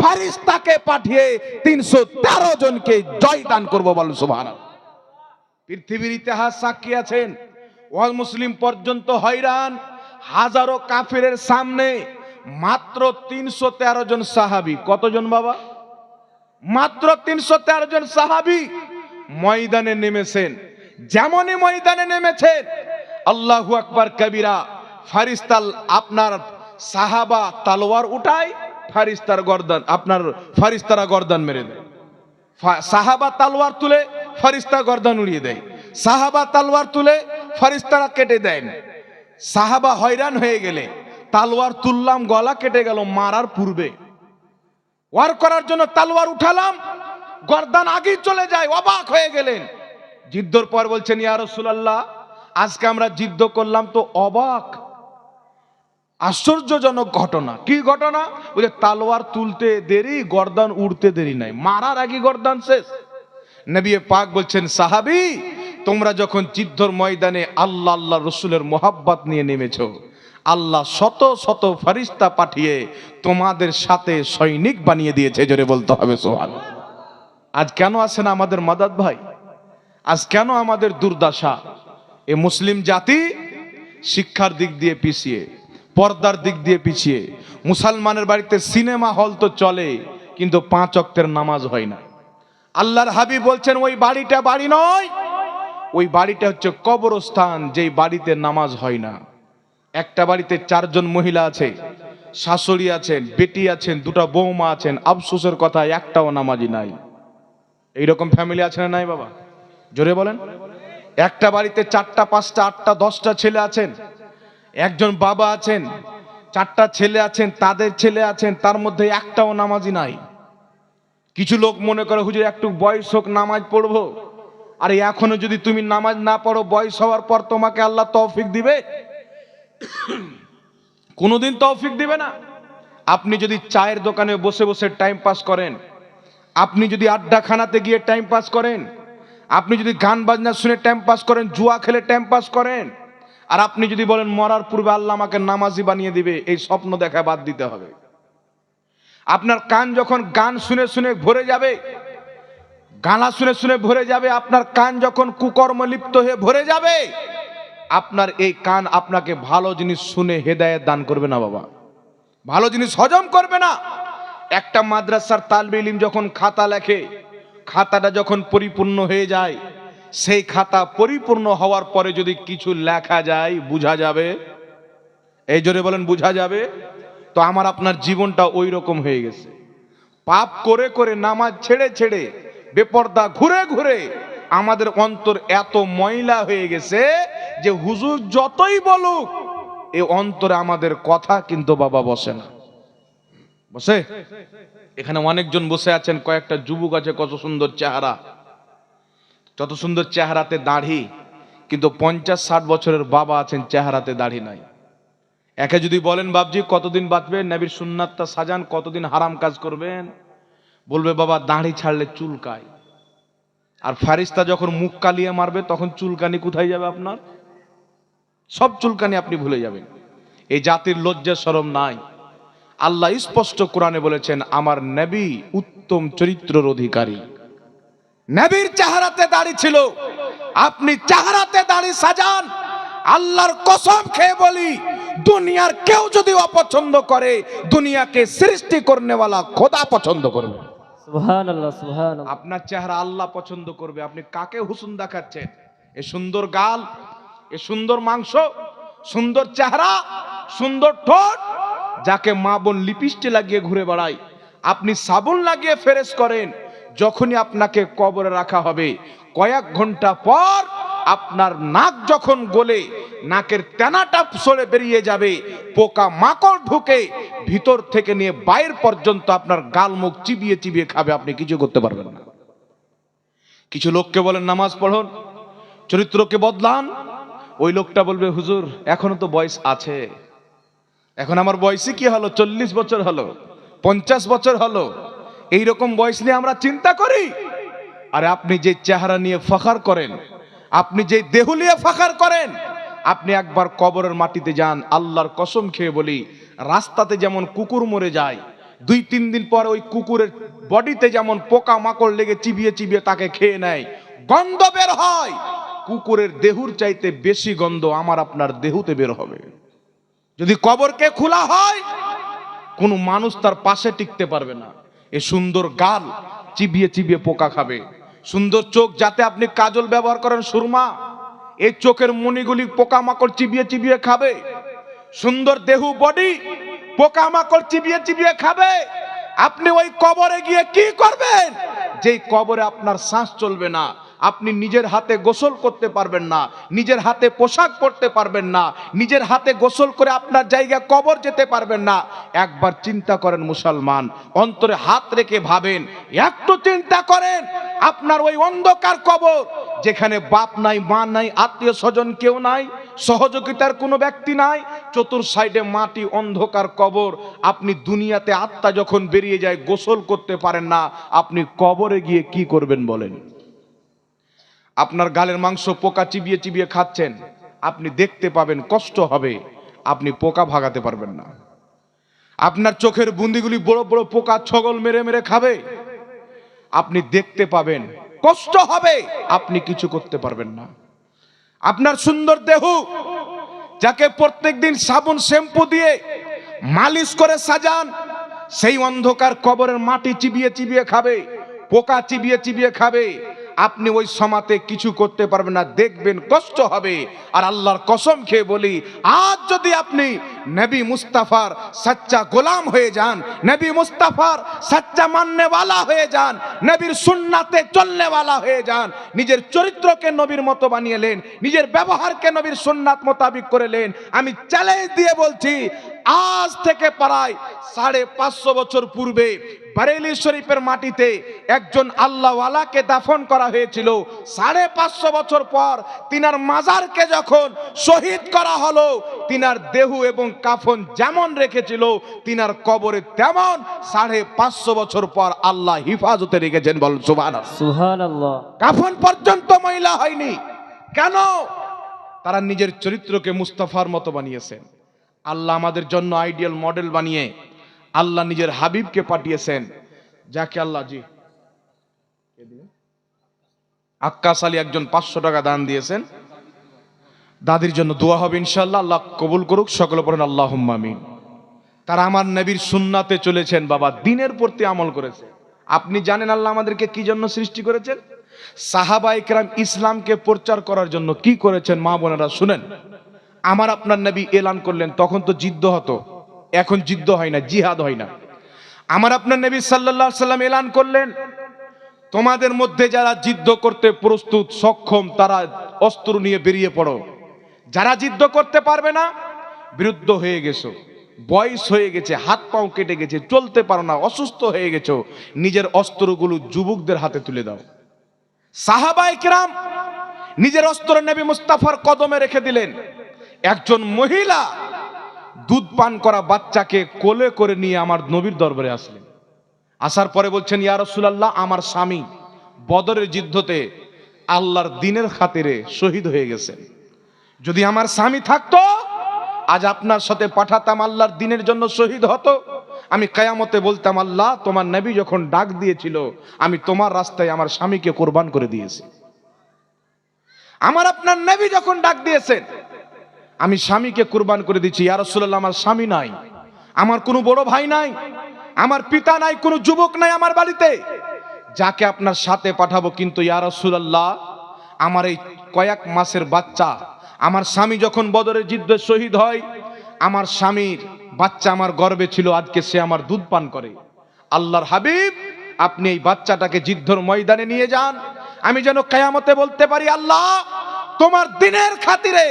ফারিস্তাকে পাঠিয়ে 313 জনকে জয়দান করব। বল সুবহানাল্লাহ। পৃথিবীর ইতিহাস সাক্ষী আছেন, ওয়াল মুসলিম পর্যন্ত হয়রান। হাজারো কাফিরের সামনে মাত্র 313 জন সাহাবী। কতজন বাবা? মাত্র 313 জন সাহাবী ময়দানে নেমেছেন। যেমনই ময়দানে নেমেছেন, আল্লাহু আকবার কবিরা, ফারিস্তা আপনার সাহাবা তলোয়ার উঠায়, ফারিস্তার গর্দান, আপনার ফারিস্তারা গর্দান মেরে দেয়। সাহাবা তলোয়ার তুলে ফারিস্তা গর্দান উড়িয়ে দেয়, সাহাবা তলোয়ার তুলে ফারিস্তারা কেটে দেন। সাহাবা হয়রান হয়ে গেলে, তলোয়ার তুললাম, গলা কেটে গেল মারার পূর্বে। ওয়ার করার জন্য তলোয়ার উঠালাম, গর্দান আগেই চলে যায়। অবাক হয়ে গেলেন। যুদ্ধর পর বলছেন, ইয়া রাসূলুল্লাহ আজকে আমরা যুদ্ধ করলাম তো অবাক, আশ্চর্যজনক ঘটনা। কি ঘটনা? বলে তলোয়ার তুলতে দেরি, গর্দান উড়তে দেরি নাই, মারার আগে গর্দান শেষ। নবী পাক বলছেন, সাহাবী তোমরা যখন যুদ্ধর ময়দানে আল্লাহ আল্লাহ রসুলের মোহাব্বত নিয়ে নেমেছো, আল্লাহ শত শত ফেরেশতা পাঠিয়ে তোমাদের সাথে সৈনিক বানিয়ে দিয়েছে। জোরে বলতে হবে সুবহানাল্লাহ। আজ কেন আসে না আমাদের মাদাদ ভাই? আজ কেন আমাদের দুর্দশা? এ মুসলিম জাতি শিক্ষার দিক দিয়ে পিছিয়ে, পর্দার দিক দিয়ে পিছিয়ে। মুসলমানের বাড়িতে সিনেমা হল তো চলে, কিন্তু 5 ওয়াক্তের নামাজ হয় না। আল্লাহর হাবিব বলছেন, ওই বাড়িটা বাড়ি নয়, ওই বাড়িটা হচ্ছে কবরস্থান, যেই বাড়িতে নামাজ হয় না। একটা বাড়িতে 4 জন মহিলা আছে, শাশুড়ি আছেন, বেটি আছেন, 2টা বৌমা আছেন, আফসোসের কথা একটাও নামাজি নাই। এইরকম ফ্যামিলি আছে না নাই বাবা? জোরে বলেন। একটা বাড়িতে 4টা 5টা 8টা 10টা ছেলে আছেন, একজন বাবা আছেন, 4টা ছেলে আছেন, তাদের ছেলে আছেন, তার মধ্যে একটাও নামাজি নাই। কিছু লোক মনে করে, হুজুর একটু বয়স হোক নামাজ পড়বো। আর এখনো যদি তুমি নামাজ না পড়ো, বয়স হওয়ার পর তোমাকে আল্লাহ তৌফিক দিবে? কোনোদিন তৌফিক দিবে না। আপনি যদি চায়ের দোকানে বসে বসে টাইম পাস করেন, আপনি যদি আড্ডাখানাতে গিয়ে টাইম পাস করেন, আপনি যদি গান বাজনা শুনে টাইম পাস করেন, জুয়া খেলে টাইম পাস করেন, আর আপনি যদি বলেন মরার পূর্বে আল্লাহ আমাকে নামাজি বানিয়ে দিবে, এই স্বপ্ন দেখা বাদ দিতে হবে। আপনার কান যখন গান শুনে শুনে ভরে যাবে, গালা শুনে শুনে ভরে যাবে, আপনার কান যখন কুকর্ম লিপ্ত হয়ে ভরে যাবে, আপনার এই কান আপনাকে ভালো জিনিস শুনে হেদায়েত দান করবে না বাবা, ভালো জিনিস হজম করবে না। একটা মাদ্রাসার তালবে ইলম যখন খাতা লেখে, খাতাটা যখন পরিপূর্ণ হয়ে যায়, সেই খাতা পরিপূর্ণ হওয়ার পরে যদি কিছু লেখা যায় বুঝা যাবে, এই জোরে বলেন বুঝা যাবে। তো আমার আপনার জীবনটা ওই রকম হয়ে গেছে। পাপ করে করে, নামাজ ছেড়ে ছেড়ে, বেপর্দা ঘুরে ঘুরে আমাদের অন্তর এত ময়লা হয়ে গেছে যে হুজুর যতই বলুক এই অন্তরে আমাদের কথা কিন্তু বাবা বসে না। বসে? এখানে অনেকজন বসে আছেন, কয়েকটা যুবক আছে, কত সুন্দর চেহারা, যত সুন্দর চেহারাতে দাড়ি, কিন্তু 50-60 বছরের বাবা আছেন চেহারাতে দাড়ি নাই। একে যদি বলেন বাপজি কতদিন বাঁচবেন, নবীর সুন্নাতটা সাজান, কতদিন হারাম কাজ করবেন, বলবে বাবা দাড়ি ছাড়লে চুলকায়। আর ফারিস্তা যখন মুখ কালিয়ে মারবে তখন চুলকানি কোথায় যাবে আপনার? সব চুলকানি আপনি ভুলে যাবেন। এই জাতির লজ্জা শরম নাই। আল্লাহ স্পষ্ট কোরআনে বলেছেন আমার নবী উত্তম চরিত্রের অধিকারী। নবীর চেহারাতে দাড়ি ছিল, আপনি চেহারাতে দাড়ি সাজান, আল্লাহর কসম খেয়ে বলি দুনিয়ার কেউ যদি অপছন্দ করে, দুনিয়াকে সৃষ্টি করনেওয়ালা খোদা পছন্দ করবে। সুবহানাল্লাহ, সুবহানাল্লাহ। আপনার চেহারা আল্লাহ পছন্দ করবে। আপনি কাকে হুসন দেখাচ্ছেন? এ সুন্দর গাল, এ সুন্দর মাংস, সুন্দর চেহারা, সুন্দর ঠোঁট, যাকে মা বোন লিপস্টিক লাগিয়ে ঘুরে বেড়ায়, আপনি সাবুন লাগিয়ে ফেরেশ করেন, যখনই আপনাকে কবরে রাখা হবে কয়েক ঘন্টা পর আপনার নাক যখন গলে নাকের তেনাটা সরে বেরিয়ে যাবে, পোকা মাকড় ঢুকে ভিতর থেকে নিয়ে বাইর পর্যন্ত আপনার গাল মুখ চিবিয়ে চিবিয়ে খাবে, আপনি কিছু করতে পারবেন না। কিছু লোককে বলেন নামাজ পড়ুন, চরিত্রকে বদলান, ওই লোকটা বলবে হুজুর এখনো তো বয়স আছে, এখন আমার বয়সই কি হলো, 40 বছর হলো, 50 বছর হলো, এইরকম বয়স নিয়ে আমরা চিন্তা করি। আরে আপনি যে চেহারা নিয়ে ফখার করেন, আপনি যে দেহ নিয়ে ফখার করেন, আপনি একবার কবরের মাটিতে যান, আল্লাহর কসম খেয়ে বলি রাস্তাতে যেমন কুকুর মরে যায়, 2-3 দিন পর ওই কুকুরের বডিতে যেমন পোকা মাকড় লেগে চিবিয়ে চিবিয়ে তাকে খেয়ে নেয়, গন্ধ বের হয়, কুকুরের দেহুর চাইতে বেশি গন্ধ আমার আপনার দেহুতে বের হবে। যদি কবরকে খোলা হয় কোন মানুষ তার পাশে টিকতে পারবে না। এ সুন্দর গাল চিবিয়ে চিবিয়ে পোকা খাবে, সুন্দর চোখ, যাতে আপনি কাজল ব্যবহার করেন সুরমা, এই চোখের মণিগুলি পোকামাকড় চিবিয়ে চিবিয়ে খাবে, সুন্দর দেহু বডি পোকামাকড় চিবিয়ে চিবিয়ে খাবে। আপনি ওই কবরে গিয়ে কি করবেন? যেই কবরে আপনার শ্বাস চলবে না, আপনি নিজের হাতে গোসল করতে পারবেন না, নিজের হাতে পোশাক পরতে পারবেন না, নিজের হাতে গোসল করে আপনার জায়গায় কবর যেতে পারবেন না। একবার চিন্তা করেন মুসলমান, অন্তরে হাত রেখে ভাবেন, একটু চিন্তা করেন আপনার ওই অন্ধকার কবর, যেখানে বাপ নাই, মা নাই, আত্মীয় স্বজন কেউ নাই, সহযোগিতার কোনো ব্যক্তি নাই, চতুর সাইডে মাটি, অন্ধকার কবর, আপনি দুনিয়াতে আত্মা যখন বেরিয়ে যায় গোসল করতে পারেন না, আপনি কবরে গিয়ে কি করবেন বলেন? আপনার গালের মাংস পোকা চিবিয়ে চিবিয়ে খাচ্ছেন, আপনি দেখতে পাবেন কষ্ট হবে, আপনি পোকা ভাগাতে পারবেন না। আপনার চোখের বুন্দিগুলি বড় বড় পোকা ছগল মেরে মেরে খাবে, আপনি দেখতে পাবেন কষ্ট হবে, আপনি কিছু করতে পারবেন না। আপনার সুন্দর দেহ, যাকে প্রত্যেকদিন সাবুন শ্যাম্পু দিয়ে মালিশ করে সাজান, সেই অন্ধকার কবরের মাটি চিবিয়ে চিবিয়ে খাবে, পোকা চিবিয়ে চিবিয়ে খাবে, আপনি ওই সমাতে কিছু করতে পারবেন না, দেখবেন কষ্ট হবে। আর আল্লাহর কসম খেয়ে বলি, আজ যদি আপনি নবী মুস্তাফার সচ্চা গোলাম হয়ে যান, নবী মুস্তাফার সচ্চা মাননেওয়ালা হয়ে যান, নবীর সুন্নাতে চলনেওয়ালা হয়ে যান, নিজের চরিত্রকে নবীর মতো বানিয়েলেন, নিজের ব্যবহারকে নবীর সুন্নাত মোতাবিক করেলেন, আমি চ্যালেঞ্জ দিয়ে বলছি আজ থেকে প্রায় 550 বছর পূর্বে বারেলি শরীফের মাটিতে একজন আল্লাহওয়ালাকে দাফন করা হয়েছিল। 550 বছর পর তিনার মাজারকে যখন শহীদ করা হলো, তিনার দেহ এবং কাফন যেমন রেখেছিল তিনার কবরে তেমন 550 বছর পর আল্লাহ হিফাজতে রেখেছেন। বল সুবহানাল্লাহ, সুবহানাল্লাহ। কাফন পর্যন্ত ময়লা হয়নি। কেন? তারা নিজের চরিত্রকে মুস্তাফার মতো বানিয়েছেন। আল্লাহ আমাদের জন্য আইডিয়াল মডেল বানিয়ে আল্লাহ নিজের হাবিবকে পাঠিয়েছেন, যাকে আল্লাহ আক্কাস আলী একজন 500 টাকা দান দিয়েছেন। দাদির জন্য দোয়া হবে ইনশাআল্লাহ, আল্লাহ কবুল করুক, সকলে পড়েন আল্লাহুম্মা আমিন। তারা আমার নবীর সুন্নাতে চলেছেন বাবা, দিনের প্রতি আমল করেছে। আপনি জানেন আল্লাহ আমাদেরকে কি জন্য সৃষ্টি করেছেন? সাহাবায়ে কেরাম ইসলামকে প্রচার করার জন্য কি করেছেন মা বোনেরা শুনেন। আমার আপনার নবী এলান করলেন, তখন তো যুদ্ধ হতো, এখন যুদ্ধ হয় না, জিহাদ হয় না। আমার আপনার নবী সাল্লাল্লাহু আলাইহি সাল্লাম এলান করলেন, তোমাদের মধ্যে যারা যুদ্ধ করতে প্রস্তুত সক্ষম তারা অস্ত্র নিয়ে বেরিয়ে পড়ো। যারা যুদ্ধ করতে পারবে না, বিরুদ্ধ হয়ে গেছো, বয়স হয়ে গেছে, হাত পাও কেটে গেছে, চলতে পারো না, অসুস্থ হয়ে গেছো, নিজের অস্ত্রগুলো যুবকদের হাতে তুলে দাও। সাহাবায়ে কেরাম নিজের অস্ত্র নবী মুস্তাফার কদমে রেখে দিলেন। একজন মহিলা দুধ পান করা বাচ্চাকে কোলে করে নিয়ে আমার নবীর দরবারে আসলেন। আসার পরে বলছেন, ইয়া রাসূলুল্লাহ, আমার স্বামী বদরের যুদ্ধতে আল্লাহর দ্বীনের খাতিরে শহীদ হয়ে গেছেন। যদি আমার স্বামী থাকতো আজ আপনার সাথে পাঠাতাম, আল্লাহর দ্বীনের জন্য শহীদ হতো। আমি কিয়ামতে বলতাম, আল্লাহ তোমার নবী যখন ডাক দিয়েছিল আমি তোমার রাস্তায় আমার স্বামীকে কুরবান করে দিয়েছি। আমার আপনার নবী যখন ডাক দিয়েছেন আমি স্বামীকে কুরবান করে দিচ্ছি। ইয়া রাসূলুল্লাহ, আমার স্বামী নাই, আমার কোনো বড় ভাই নাই, আমার পিতা নাই, কোনো যুবক নাই আমার বাড়িতে, যাকে আপনার সাথে পাঠাবো। কিন্তু ইয়া রাসূলুল্লাহ, আমার এই কয়েক মাসের বাচ্চা, আমার স্বামী যখন বদরের যুদ্ধে শহীদ হয়, আমার স্বামীর বাচ্চা আমার গর্ভে ছিল, আজকে সে আমার দুধ পান করে। আল্লাহর হাবিব, আপনি এই বাচ্চাটাকে যুদ্ধের ময়দানে নিয়ে যান, আমি যেন কিয়ামতে বলতে পারি, আল্লাহ তোমার দ্বীনের খাতিরে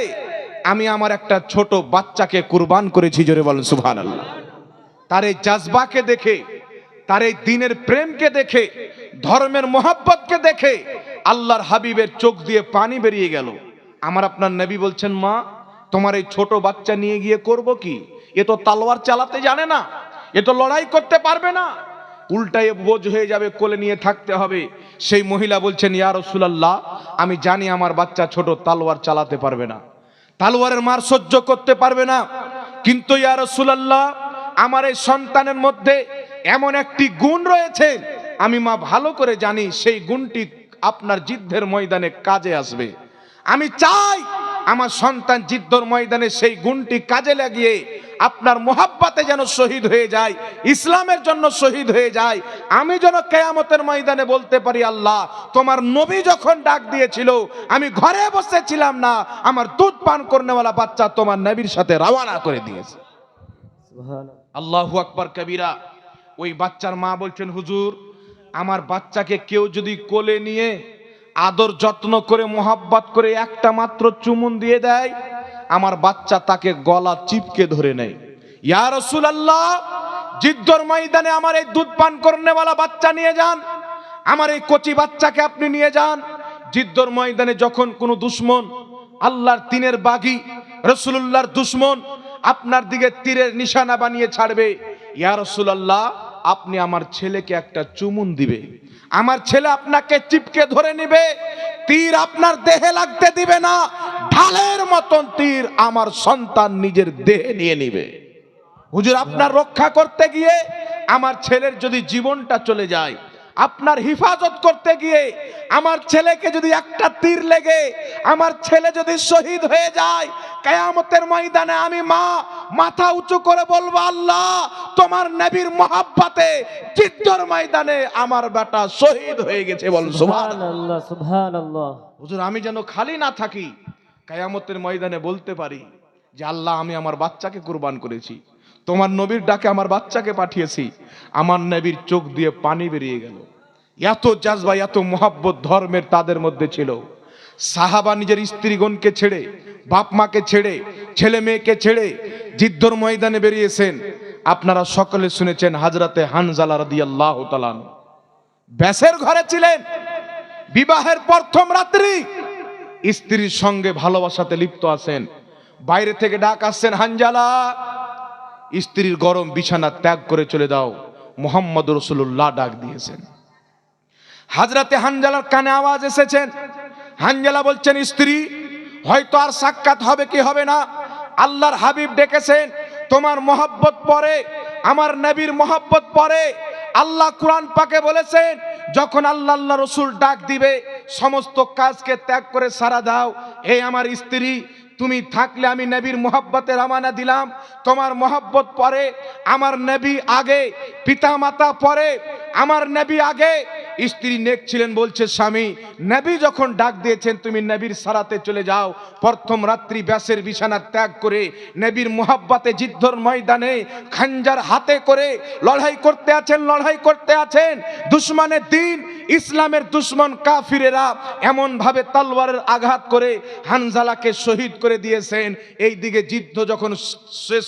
আমি আমার একটা ছোট বাচ্চাকে কুরবান করেছি। জোরে বলেন সুবহানাল্লাহ। তার এই জাজবাকে দেখে, তার এই দ্বীনের প্রেমকে দেখে, ধর্মের মোহাব্বতকে দেখে আল্লাহর হাবিবের চোখ দিয়ে পানি বেরিয়ে গেল। আমার আপনার নবী বলছেন, মা তোমার এই ছোট বাচ্চা নিয়ে গিয়ে করব কি? এ তো তলোয়ার চালাতে জানে না, এ তো লড়াই করতে পারবে না, উল্টায় বোঝ হয়ে যাবে, কোলে নিয়ে থাকতে হবে। সেই মহিলা বলছেন, ইয়া রাসূলুল্লাহ, আমি জানি আমার বাচ্চা ছোট, তলোয়ার চালাতে পারবে না, তলোয়ারের মার সহ্য করতে পারবে না, কিন্তু ইয়া রাসূলুল্লাহ, আমার এই সন্তানের মধ্যে এমন একটি গুণ রয়েছে, আমি মা ভালো করে জানি সেই গুণটি আপনার যুদ্ধের ময়দানে কাজে আসবে। আমি চাই আমার সন্তান যুদ্ধের ময়দানে সেই গুণটি কাজে লাগিয়ে আপনার মোহাব্বতে যেন শহীদ হয়ে যায়, ইসলামের জন্য শহীদ হয়ে যায়। আমি যেন কিয়ামতের ময়দানে বলতে পারি, আল্লাহ তোমার নবী যখন ডাক দিয়েছিল আমি ঘরে বসেছিলাম না, আমার দুধ পান করনেওয়ালা বাচ্চা তোমার নবীর সাথে রওনা করে দিয়েছে। সুবহানাল্লাহ। আল্লাহু আকবার কবিরা। ওই বাচ্চার মা বলছেন, হুজুর আমার বাচ্চাকে কেউ যদি কোলে নিয়ে আদর যত্ন করে মোহাব্বত করে একটা মাত্র চুমুন দিয়ে দেয়, আমার বাচ্চা তাকে গলা চিপকে ধরে নেয়। ইয়া রাসূলুল্লাহ, যুদ্ধের ময়দানে আমার এই দুধ পান করনেওয়ালা বাচ্চা নিয়ে যান, আমার এই কচি বাচ্চাকে আপনি নিয়ে যান। যুদ্ধের ময়দানে যখন কোনো দুশমন, আল্লাহর দ্বীনের বাগী রাসূলুল্লাহর দুশমন আপনার দিকে তীরের নিশানা বানিয়ে ছাড়বে, ইয়া রাসূলুল্লাহ আপনি আমার ছেলেকে একটা চুমুন দিবে, আমার ছেলে আপনাকে চিপকে ধরে নেবে, তীর আপনার দেহে লাগতে দিবে না, ঢালের মতন তীর আমার সন্তান নিজের দেহে নিয়ে নেবে। হুজুর আপনার রক্ষা করতে গিয়ে আমার ছেলের যদি জীবনটা চলে যায়, আপনার হিফাজত করতে গিয়ে আমার ছেলেকে যদি একটা তীর লেগে আমার ছেলে যদি শহীদ হয়ে যায়, কিয়ামতের ময়দানে আমি মা মাথা উঁচু করে বলবো, আল্লাহ তোমার নবীর মোহাব্বতে যুদ্ধের ময়দানে আমার বেটা শহীদ হয়ে গেছে। বল সুবহানাল্লাহ। সুবহানাল্লাহ, সুবহানাল্লাহ। হুজুর আমি যেন খালি না থাকি, কিয়ামতের ময়দানে বলতে পারি যে আল্লাহ আমি আমার বাচ্চাকে কুরবান করেছি, তোমার নবীর ডাকে আমার বাচ্চাকে পাঠিয়েছি। আমার নবীর চোখ দিয়ে পানি বেরিয়ে গেল। এত জাজবা, এত মোহাব্বত ধর্মের তাদের মধ্যে ছিল। সাহাবা নিজের স্ত্রীগণকে ছেড়ে, বাপ মাকে ছেড়ে, ছেলে মেয়েকে ছেড়ে যুদ্ধের ময়দানে বেরিয়েছেন। আপনারা সকলে শুনেছেন হযরতে হানজালা রাদিয়াল্লাহু তাআলা ব্যাসের ঘরে ছিলেন, বিবাহের প্রথম রাত্রি স্ত্রীর সঙ্গে ভালোবাসাতে লিপ্ত আছেন। বাইরে থেকে ডাক আসছেন, হানজালা স্ত্রীর গরম বিছানা ত্যাগ করে চলে দাও, মুহাম্মদ রাসূলুল্লাহ ডাক দিয়েছেন। হযরতে হানজালার কানে আওয়াজ এসেছেন, হানজালা বলছেন, স্ত্রী হয়তো আর সাক্ষাৎ হবে কি হবে না, আল্লাহর হাবিব ডেকেছেন, তোমার মোহাব্বত পরে, আমার নবীর মোহাব্বত পরে। আল্লাহ কুরআন পাকে বলেছেন, যখন আল্লাহ রাসূল ডাক দিবে সমস্ত কাজকে ত্যাগ করে সারা দাও। হে আমার স্ত্রী, তুমি থাকলে আমি নবীর মোহাব্বতে রওনা দিলাম। তোমার মোহাব্বত পরে, আমার নবী আগে, পিতা মাতা পরে, আমার নবী আগে। স্ত্রী নেক ছিলেন, বলছে স্বামী, নবী যখন ডাক দিয়েছেন তুমি নবীর সারাতে চলে যাও। প্রথম রাত্রি ব্যাসের বিছানা ত্যাগ করে নবীর মোহাব্বতে যুদ্ধর ময়দানে খঞ্জার হাতে করে লড়াই করতে আছেন। দুশমনের দিন, ইসলামের দুশমন কাফিরেরা এমন ভাবে তলোয়ারের আঘাত করে হানজালাকে শহীদ করে দিয়েছেন। এই দিকে যুদ্ধ যখন শেষ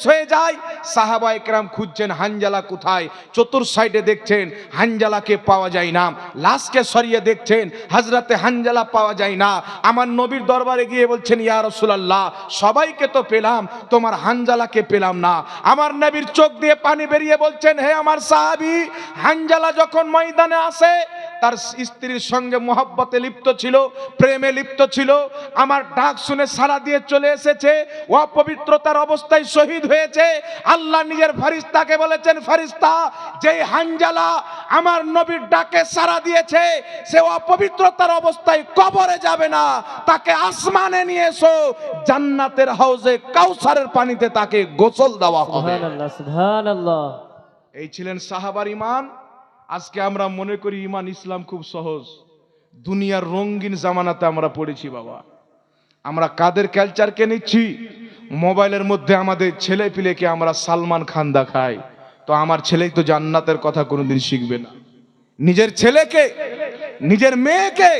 হয়ে যায়, সাহাবায়ে কেরাম খুঁজছেন হানজালা কোথায়। চতুর সাইডে দেখছেন হানজালাকে পাওয়া যায় না, লাশকে সরিয়ে দেখছেন হযরতে হানজালা পাওয়া যায় না। আমার নবীর দরবারে গিয়ে বলছেন, ইয়া রাসূলুল্লাহ, সবাইকে তো পেলাম, তোমার হানজালাকে পেলাম না। আমার নবীর চোখ দিয়ে পানি বেরিয়ে বলছেন, হে আমার সাহাবী, হানজালা যখন ময়দানে আসে তার স্ত্রীর সঙ্গে মোহাব্বতে লিপ্ত ছিল, প্রেমে লিপ্ত ছিল। আমার ডাক শুনে সাড়া দিয়ে চলে এসেছে, অপবিত্রতার অবস্থায় শহীদ হয়েছে। আল্লাহ নিজের ফেরেশতাকে বলেছেন, ফেরেশতা, যেই হানজালা আমার নবীর ডাকে সাড়া দিয়েছে সে অপবিত্রতার অবস্থায় কবরে যাবে না, তাকে আসমানে নিয়ে এসো, জান্নাতের হাউজে কাউসারের পানিতে তাকে গোসল দেওয়া হবে। সুবহানাল্লাহ, সুবহানাল্লাহ। এই ছিলেন সাহাবার ঈমান। আজকে আমরা মনে করি ঈমান ইসলাম খুব সহজ। দুনিয়ার রঙিন জামানাতে আমরা পড়েছি বাবা। আমরা কাদের কালচারকে নিচ্ছি? মোবাইলের মধ্যে আমাদের ছেলে পিলেকে আমরা সালমান খান দেখাই, তো আমার ছেলেই তো জান্নাতের কথা কোনোদিন শিখবে না। নিজের ছেলেকে, নিজের মেয়েকে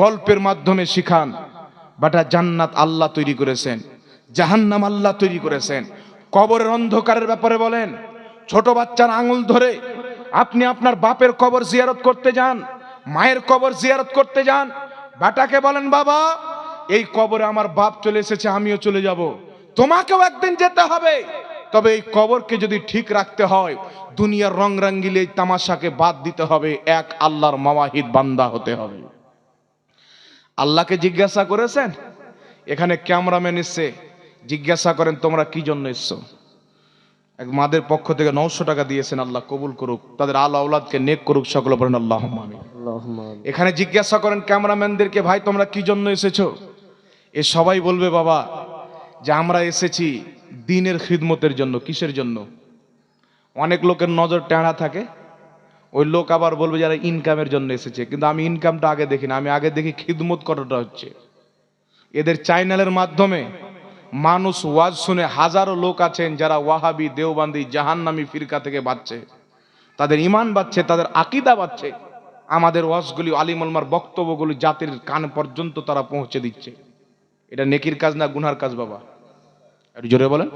গল্পের মাধ্যমে শিখান, বাটা জান্নাত আল্লাহ তৈরি করেছেন, জাহান্নাম আল্লাহ তৈরি করেছেন। কবরের অন্ধকারের ব্যাপারে বলেন, ছোট বাচ্চার আঙুল ধরে আপনি আপনার বাপের কবর জিয়ারত করতে যান, মায়ের কবর জিয়ারত করতে যান। বেটাকে বলেন, বাবা, এই কবরে আমার বাপ চলে এসেছে, আমিও চলে যাব, তোমাকেও একদিন যেতে হবে। তবে এই কবরকে যদি ঠিক রাখতে হয়, দুনিয়ার রং রাঙ্গিলে তামাশাকে বাদ দিতে হবে, এক আল্লাহর মাওয়াহিদ বান্দা হতে হবে। আল্লাহকে জিজ্ঞাসা করেছেন? এখানে ক্যামেরাম্যান এসছে, জিজ্ঞাসা করেন তোমরা কি জন্য এসছো? এক মাদের পক্ষ থেকে 900 টাকা দিয়েছেন, আল্লাহ কবুল করুক, তাদের আল আওলাদকে নেক করুক, সকলে বলেন আল্লাহুম্মা আমিন। আল্লাহুম্মা আমিন। এখানে জিজ্ঞাসা করেন ক্যামেরাম্যানদেরকে, ভাই তোমরা কি জন্য এসেছো? এ সবাই বলবে বাবা যে আমরা এসেছি দ্বীনের খিদমতের জন্য। কিসের জন্য? অনেক লোকের নজর টেঁড়া থাকে, ওই লোক আবার বলবে যারা ইনকামের জন্য এসেছে, কিন্তু আমি ইনকামটা আগে দেখি না, আমি আগে দেখি খিদমত কতটা হচ্ছে। এদের চ্যানেলের মাধ্যমে মানুষ ওয়াজ শুনে হাজারো লোক আছেন যারা ওয়াহাবি, দেওবান্দি, জাহান্নামী ফিরকা থেকে বাঁচছে, তাদের ঈমান বাঁচছে, তাদের আকীদা বাঁচছে। আমাদের ওয়াজগুলি, আলিম ওলামার বক্তব্যগুলি জাতির কান পর্যন্ত তারা পৌঁছে দিচ্ছে। এটা নেকির কাজ না গুনার কাজ বাবা? একটু জোরে বলেন।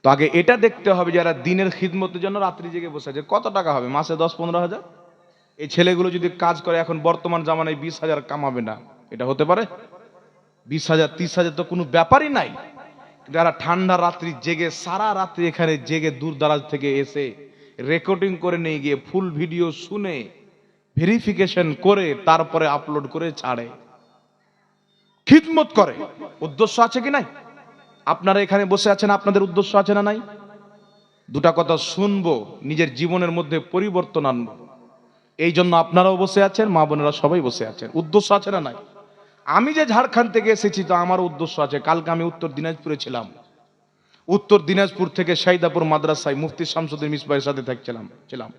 তো আগে এটা দেখতে হবে যারা দ্বীনের খিদমতের জন্য রাত্রি জেগে বসে আছে, কত টাকা হবে মাসে? 10-15 হাজার। এই ছেলেগুলো যদি কাজ করে, এখন বর্তমান জামানায় 20,000 কামাবে না, এটা হতে পারে? 20,000 30,000 তো কোনো ব্যাপারই নাই। যারা ঠান্ডা রাত্রি জেগে, সারা রাত্রি এখানে জেগে দূর দারাজ থেকে এসে রেকর্ডিং করে নিয়ে গিয়ে ফুল ভিডিও শুনে ভেরিফিকেশন করে তারপরে আপলোড করে ছাড়ে, খিদমত করে, উদ্দেশ্য আছে কি নাই? আপনারা এখানে বসে আছেন, আপনাদের উদ্দেশ্য আছে না নাই? দুটা কথা শুনবো, নিজের জীবনের মধ্যে পরিবর্তন আনবো, এই জন্য আপনারাও বসে আছেন, মা বোনেরা সবাই বসে আছেন। উদ্দেশ্য আছে না নাই? আমি যে ঝাড়খণ্ড থেকে এসেছি তো আমার উদ্দেশ্য আছে। কালকে আমি উত্তর দিনাজপুরে ছিলাম, উত্তর দিনাজপুর থেকে শাহিদাপুর মাদ্রাসায় মুফতি শামসুদ্দিন মিসবাহের সাথে ছিলাম।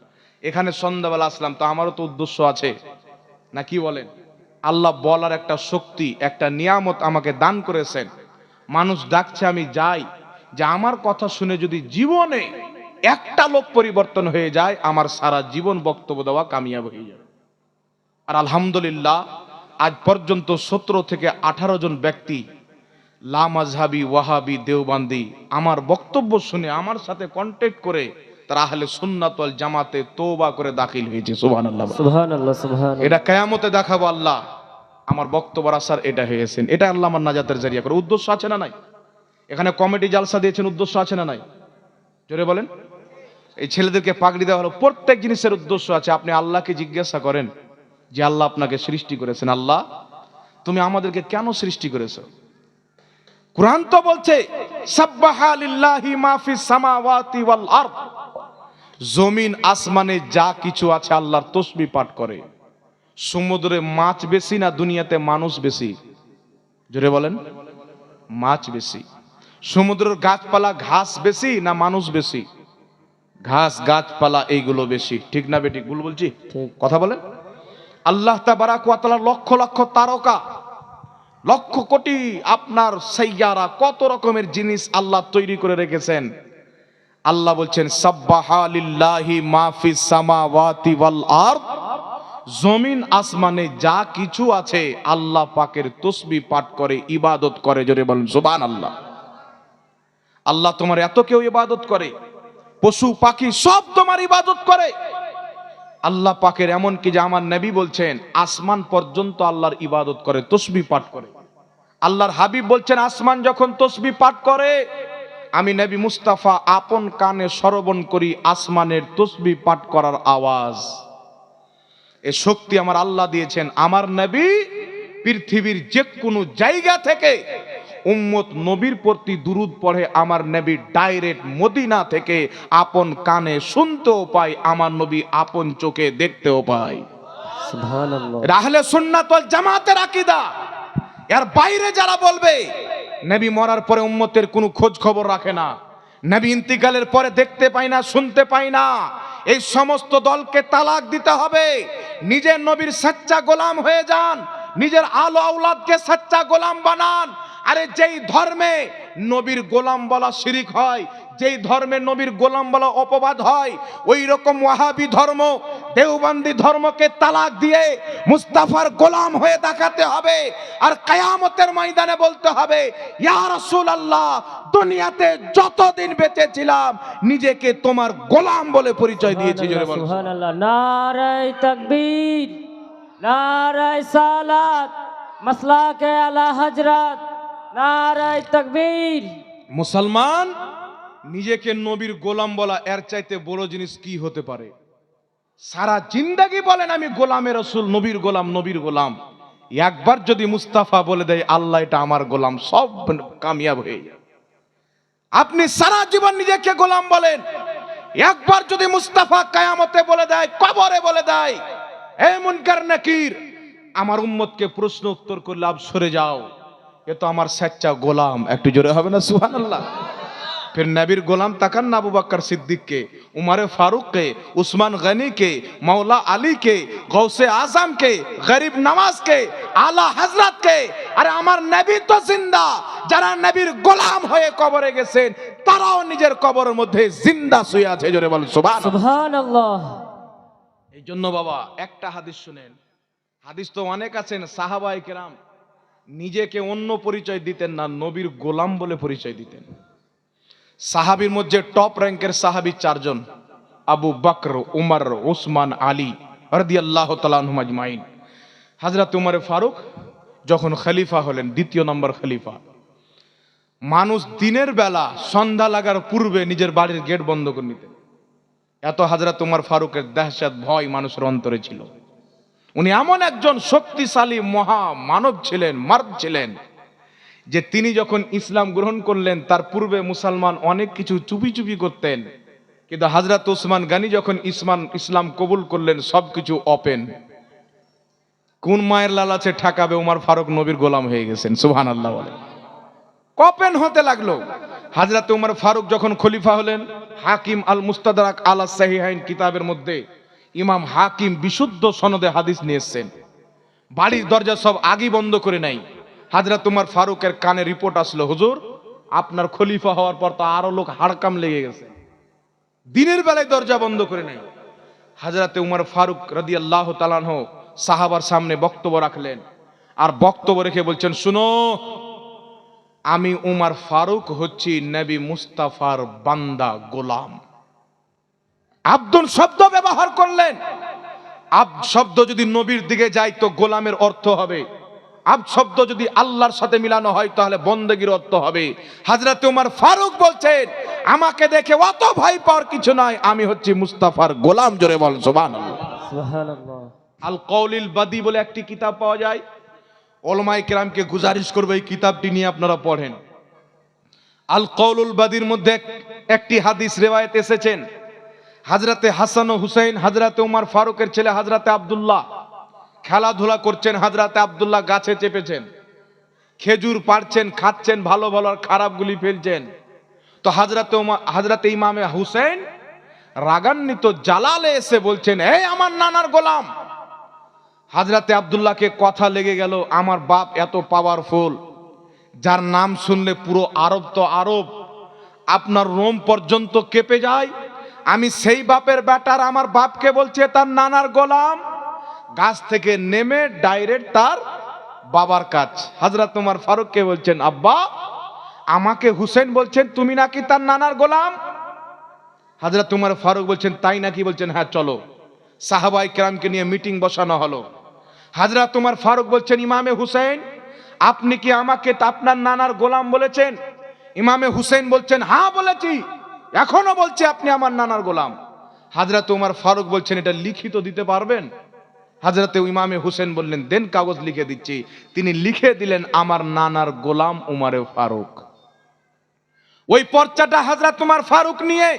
এখানে সন্ধ্যাবেলা আসলাম, তো আমারও তো উদ্দেশ্য আছে না, কি বলেন? আল্লাহ বলার একটা শক্তি, একটা নিয়ামত আমাকে দান করেছেন। মানুষ ডাকছে, আমি যাই, যে আমার কথা শুনে যদি জীবনে একটা লোক পরিবর্তন হয়ে যায়, আমার সারা জীবন বক্তব্য দেওয়া কামিয়াব হয়ে যাবে। আর আলহামদুলিল্লাহ আজ পর্যন্ত 17 থেকে 18 জন ব্যক্তি লামাযহাবি, ওয়াহাবি, দেওবান্দি আমার বক্তব্য শুনে আমার সাথে কন্ট্যাক্ট করে তারা আহলে সুন্নাত ওয়াল জামাতে তওবা করে দাখিল হয়েছে। সুবহানাল্লাহ, সুবহানাল্লাহ, সুবহানাল্লাহ। এটা কিয়ামতে দেখাবো আল্লাহ আমার বক্তব্যের আসার এটা হয়েছেন, এটা আল্লাহ আমার নাজাতের জারিয়া করে। উদ্দেশ্য আছে না নাই? এখানে কমিটি জালসা দিয়েছেন, উদ্দেশ্য আছে না নাই? জোরে বলেন। এই ছেলেদেরকে পাগড়ি দেওয়া হলো, প্রত্যেক জিনিসের উদ্দেশ্য আছে। আপনি আল্লাহকে জিজ্ঞাসা করেন যে আল্লাহ আপনাকে সৃষ্টি করেছেন, আল্লাহ তুমি আমাদেরকে কেন সৃষ্টি করেছো? কোরআন তো বলছে সাব্বাহা লিল্লাহি মা ফিস সামাওয়াতি ওয়াল আরদ, জমিন আসমানে যা কিছু আছে আল্লাহর তসবিহ পাঠ করে। সমুদ্রে মাছ বেশি না দুনিয়াতে মানুষ বেশি? জোরে বলেন। মাছ বেশি। সমুদ্রের গাছপালা ঘাস বেশি না মানুষ বেশি? ঘাস গাছপালা এইগুলো বেশি, ঠিক না বেটি? ভুল বলছি? ঠিক। কথা বলেন। আল্লাহ তাবারাক ওয়া তাআলা লক্ষ লক্ষ তারকা, লক্ষ কোটি আপনার সাইয়ারা, কত রকমের জিনিস আল্লাহ তৈরি করে রেখেছেন। আল্লাহ বলছেন সাব্বাহা লিল্লাহি মা ফিস সামাওয়াতি ওয়াল আরদ, জমিন আসমানে যা কিছু আছে আল্লাহ পাকের তসবিহ পাঠ করে, ইবাদত করে। জোরে বলেন সুবহানাল্লাহ। আল্লাহ তোমার এত কেউ ইবাদত করে, পশু পাখি সব তোমার ইবাদত করে। আল্লাহ পাকের এমন কি যে আমার নবী বলছেন আসমান পর্যন্ত আল্লাহর ইবাদত করে, তসবিহ পাঠ করে। আল্লাহর হাবিব বলছেন আসমান যখন তসবিহ পাঠ করে, আমি নবী মুস্তাফা আপন কানে শ্রবণ করি আসমানের তসবিহ পাঠ করার আওয়াজ। এই শক্তি আমার আল্লাহ দিয়েছেন। আমার নবী পৃথিবীর যে কোনো জায়গা থেকে উম্মত নবীর প্রতি দুরূদ পড়ে, আমার নবী ডাইরেক্ট মদিনা থেকে আপন কানে শুনতেও পায়, আমার নবী আপন চোখে দেখতেও পায়। সুবহানাল্লাহ। আহলে সুন্নাত ওয়াল জামাতের আকীদা। এর বাইরে যারা বলবে নবী মরার পরে উম্মতের কোনো খোঁজ খবর রাখে না, নবী ইন্তিকালের পরে দেখতে পাই না, শুনতে পাই না, এই সমস্ত দলকে তালাক দিতে হবে। নিজের নবীর সচ্চা গোলাম হয়ে যান, নিজের আলো আওলাদকে সচ্চা গোলাম বানান। আরে যেই ধর্মে নবীর গোলাম বলা শিরিক হয়, যেই ধর্মে নবীর গোলাম বলা অপবাদ হয়, ওই রকম ওয়াহাবি ধর্ম, দেওবন্দি ধর্মকে তালাক দিয়ে মুস্তাফার গোলাম হয়ে দেখাতে হবে। আর কিয়ামতের ময়দানে বলতে হবে ইয়া রাসূলুল্লাহ, দুনিয়াতে যতদিন বেঁচে ছিলাম নিজেকে তোমার গোলাম বলে পরিচয় দিয়েছি। জোরে বলো সুবহানাল্লাহ। নারায়ে তাকবীর, নারায়ে সালাত, মাসলাকে আলা হযরত, নারায়ে তাকবীর। মুসলমান নিজেকে নবীর গোলাম বলা এর চাইতে বড় জিনিস কি হতে পারে? সারা জিন্দেগি বলেন আমি গোলামের রাসূল, নবীর গোলাম, নবীর গোলাম। একবার যদি মুস্তাফা বলে দেয় আল্লাহ এটা আমার গোলাম, সব কামিয়াব হয়ে যায়। আপনি সারা জীবন নিজেকে গোলাম বলেন, একবার যদি মুস্তাফা কিয়ামতে বলে দেয়, কবরে বলে দেয় হে মুনকার নাকির, আমার উম্মতকে প্রশ্ন উত্তর করলে আপ সরে যাও, এ তো আমার সচ্চা গোলাম। একটু জোরে হবে না সুবহানাল্লাহ? फिर नबीर गोलाम तकन ना अबू बकर सिद्दीक के, उमर फारूक के, उस्मान गनी के, मौला अली के, गौसे आजम के, गरीब नवाज के, आला हजरत के। अरे আমার নবী তো জিন্দা, যারা নবীর গোলাম হয়ে কবরে গেছেন তারাও নিজের কবরের মধ্যে জিন্দা শুয়ে আছে। জোরে বল সুবহানাল্লাহ। সুবহানাল্লাহ। এই জন্য বাবা একটা হাদিস শুনেন, হাদিস তো অনেক আছেন। সাহাবায়ে কেরাম নিজেকে অন্য পরিচয় দিতেন না, নবীর গোলাম বলে পরিচয় দিতেন। সাহাবীর মধ্যে টপ র্যাঙ্কের সাহাবী চারজন, আবু বকর, উমর, উসমান, আলী রাদিয়াল্লাহু তাআলা আনহুম আজমাইন। হযরত উমর ফারুক যখন খলিফা হলেন, দ্বিতীয় নম্বর খলিফা, মানুষ দিনের বেলা সন্ধ্যা লাগার পূর্বে নিজের বাড়ির গেট বন্ধ করে নিতেন। এত হযরত উমর ফারুকের দহশত ভয় মানুষের অন্তরে ছিল। উনি এমন একজন শক্তিশালী মহা মানব ছিলেন, মার্দ ছিলেন, যে তিনি যখন ইসলাম গ্রহণ করলেন তার পূর্বে মুসলমান অনেক কিছু চুপি চুপি করতেন, কিন্তু হযরত উসমান গনি যখন ইসলাম কবুল করলেন সবকিছু ওপেন। কোন মায়ের লালাচে ঠকাবে, উমর ফারুক নবীর গোলাম হয়ে গেছেন। সুবহানাল্লাহ বলে ওপেন হতে লাগলো। হযরত উমর ফারুক যখন খলিফা হলেন, হাকিম আল মুস্তাদরাক আলা সাহিহাইন কিতাবের মধ্যে ইমাম হাকিম বিশুদ্ধ সনদে হাদিস নিয়ে এসেছেন। বাড়ির দরজা সব আগেই বন্ধ করে নাই। হযরত উমর ফারুকের কানে রিপোর্ট আসলো, হুজুর আপনার খলিফা হওয়ার পর তো আরো লোক হাড়কাম লেগে গেছে, দিনের বেলায় দরজা বন্ধ করে নাই। হযরত উমর ফারুক রাদিয়াল্লাহু তাআলা আনহু সাহাবার সামনে বক্তব্য রাখলেন, আর বক্তব্য রেখে বলছেন, শুনো, আমি উমর ফারুক হচ্ছি নবী মুস্তাফার বান্দা, গোলাম। আব্দুল শব্দ ব্যবহার করলেন। আব্দ শব্দ যদি নবীর দিকে যায় তো গোলামের অর্থ হবে, আব্দ শব্দ যদি আল্লাহর সাথে মিলানো হয় তাহলে বন্দেগীর অর্থ হবে। হযরত উমর ফারুক বলছেন, আমাকে দেখে অত ভয় পাওয়ার কিছু নাই, আমি হচ্ছি মুস্তাফার গোলাম। জোরে বল সুবহানাল্লাহ। সুবহানাল্লাহ। আল কওলিল বাদি বলে একটি কিতাব পাওয়া যায়, উলামায়ে কেরামকে গুজারিশ করব এই কিতাবটি নিয়ে আপনারা পড়েন। আল কওলুল বাদির মধ্যে একটি হাদিস রিওয়ায়াত এসেছেন, হাজরাতে হাসান ও হুসাইন, হাজরাতে উমর ফারুকের ছেলে হাজরাতে আব্দুল্লাহ খেলাধুলা করছেন, হাজরাতে আব্দুল্লাহ গাছে চেপেছেন, খেজুর পাড়ছেন, খাচ্ছেন, ভালো ভালো আর খারাপগুলি ফেলছেন। তো হাজরাতে ইমামে হুসেন রাগান্বিত জালালে এসে বলছেন, এই আমার নানার গোলাম। হাজরাতে আব্দুল্লাহকে কথা লেগে গেল, আমার বাপ এত পাওয়ারফুল, যার নাম শুনলে পুরো আরব তো আরব, আপনার রোম পর্যন্ত কেঁপে যায়। আমি সেই বাপের বেটার আমার বাপকে বলছে তার নানার গোলাম। গাছ থেকে নেমে ডাইরেক্ট তার বাবার কাজ। হযরত ওমর ফারুককে বলছেন, আব্বা আমাকে হুসেন বলছেন তুমি নাকি তার নানার গোলাম? হযরত ওমর ফারুক বলছেন, তাই নাকি? বলছেন, হ্যাঁ চলো। সাহাবায়ে কেরামকে নিয়ে মিটিং বসানো হলো। হযরত ওমর ফারুক বলছেন, ইমামে হুসেন আপনি কি আমাকে আপনার নানার গোলাম বলেছেন? ইমামে হুসেন বলছেন, হ্যাঁ বলেছি, এখনো বলছি আপনি আমার নানার গোলাম। হযরত ওমর ফারুক বলছেন, এটা লিখিত দিতে পারবেন? হযরতে ইমামে হুসেন বললেন, দেন, কাগজ লিখে দিচ্ছি। তিনি লিখে দিলেন, আমার নানার গোলাম উমরে ফারুক। ওই পর্চাটা হযরত ওমর ফারুক নিয়ে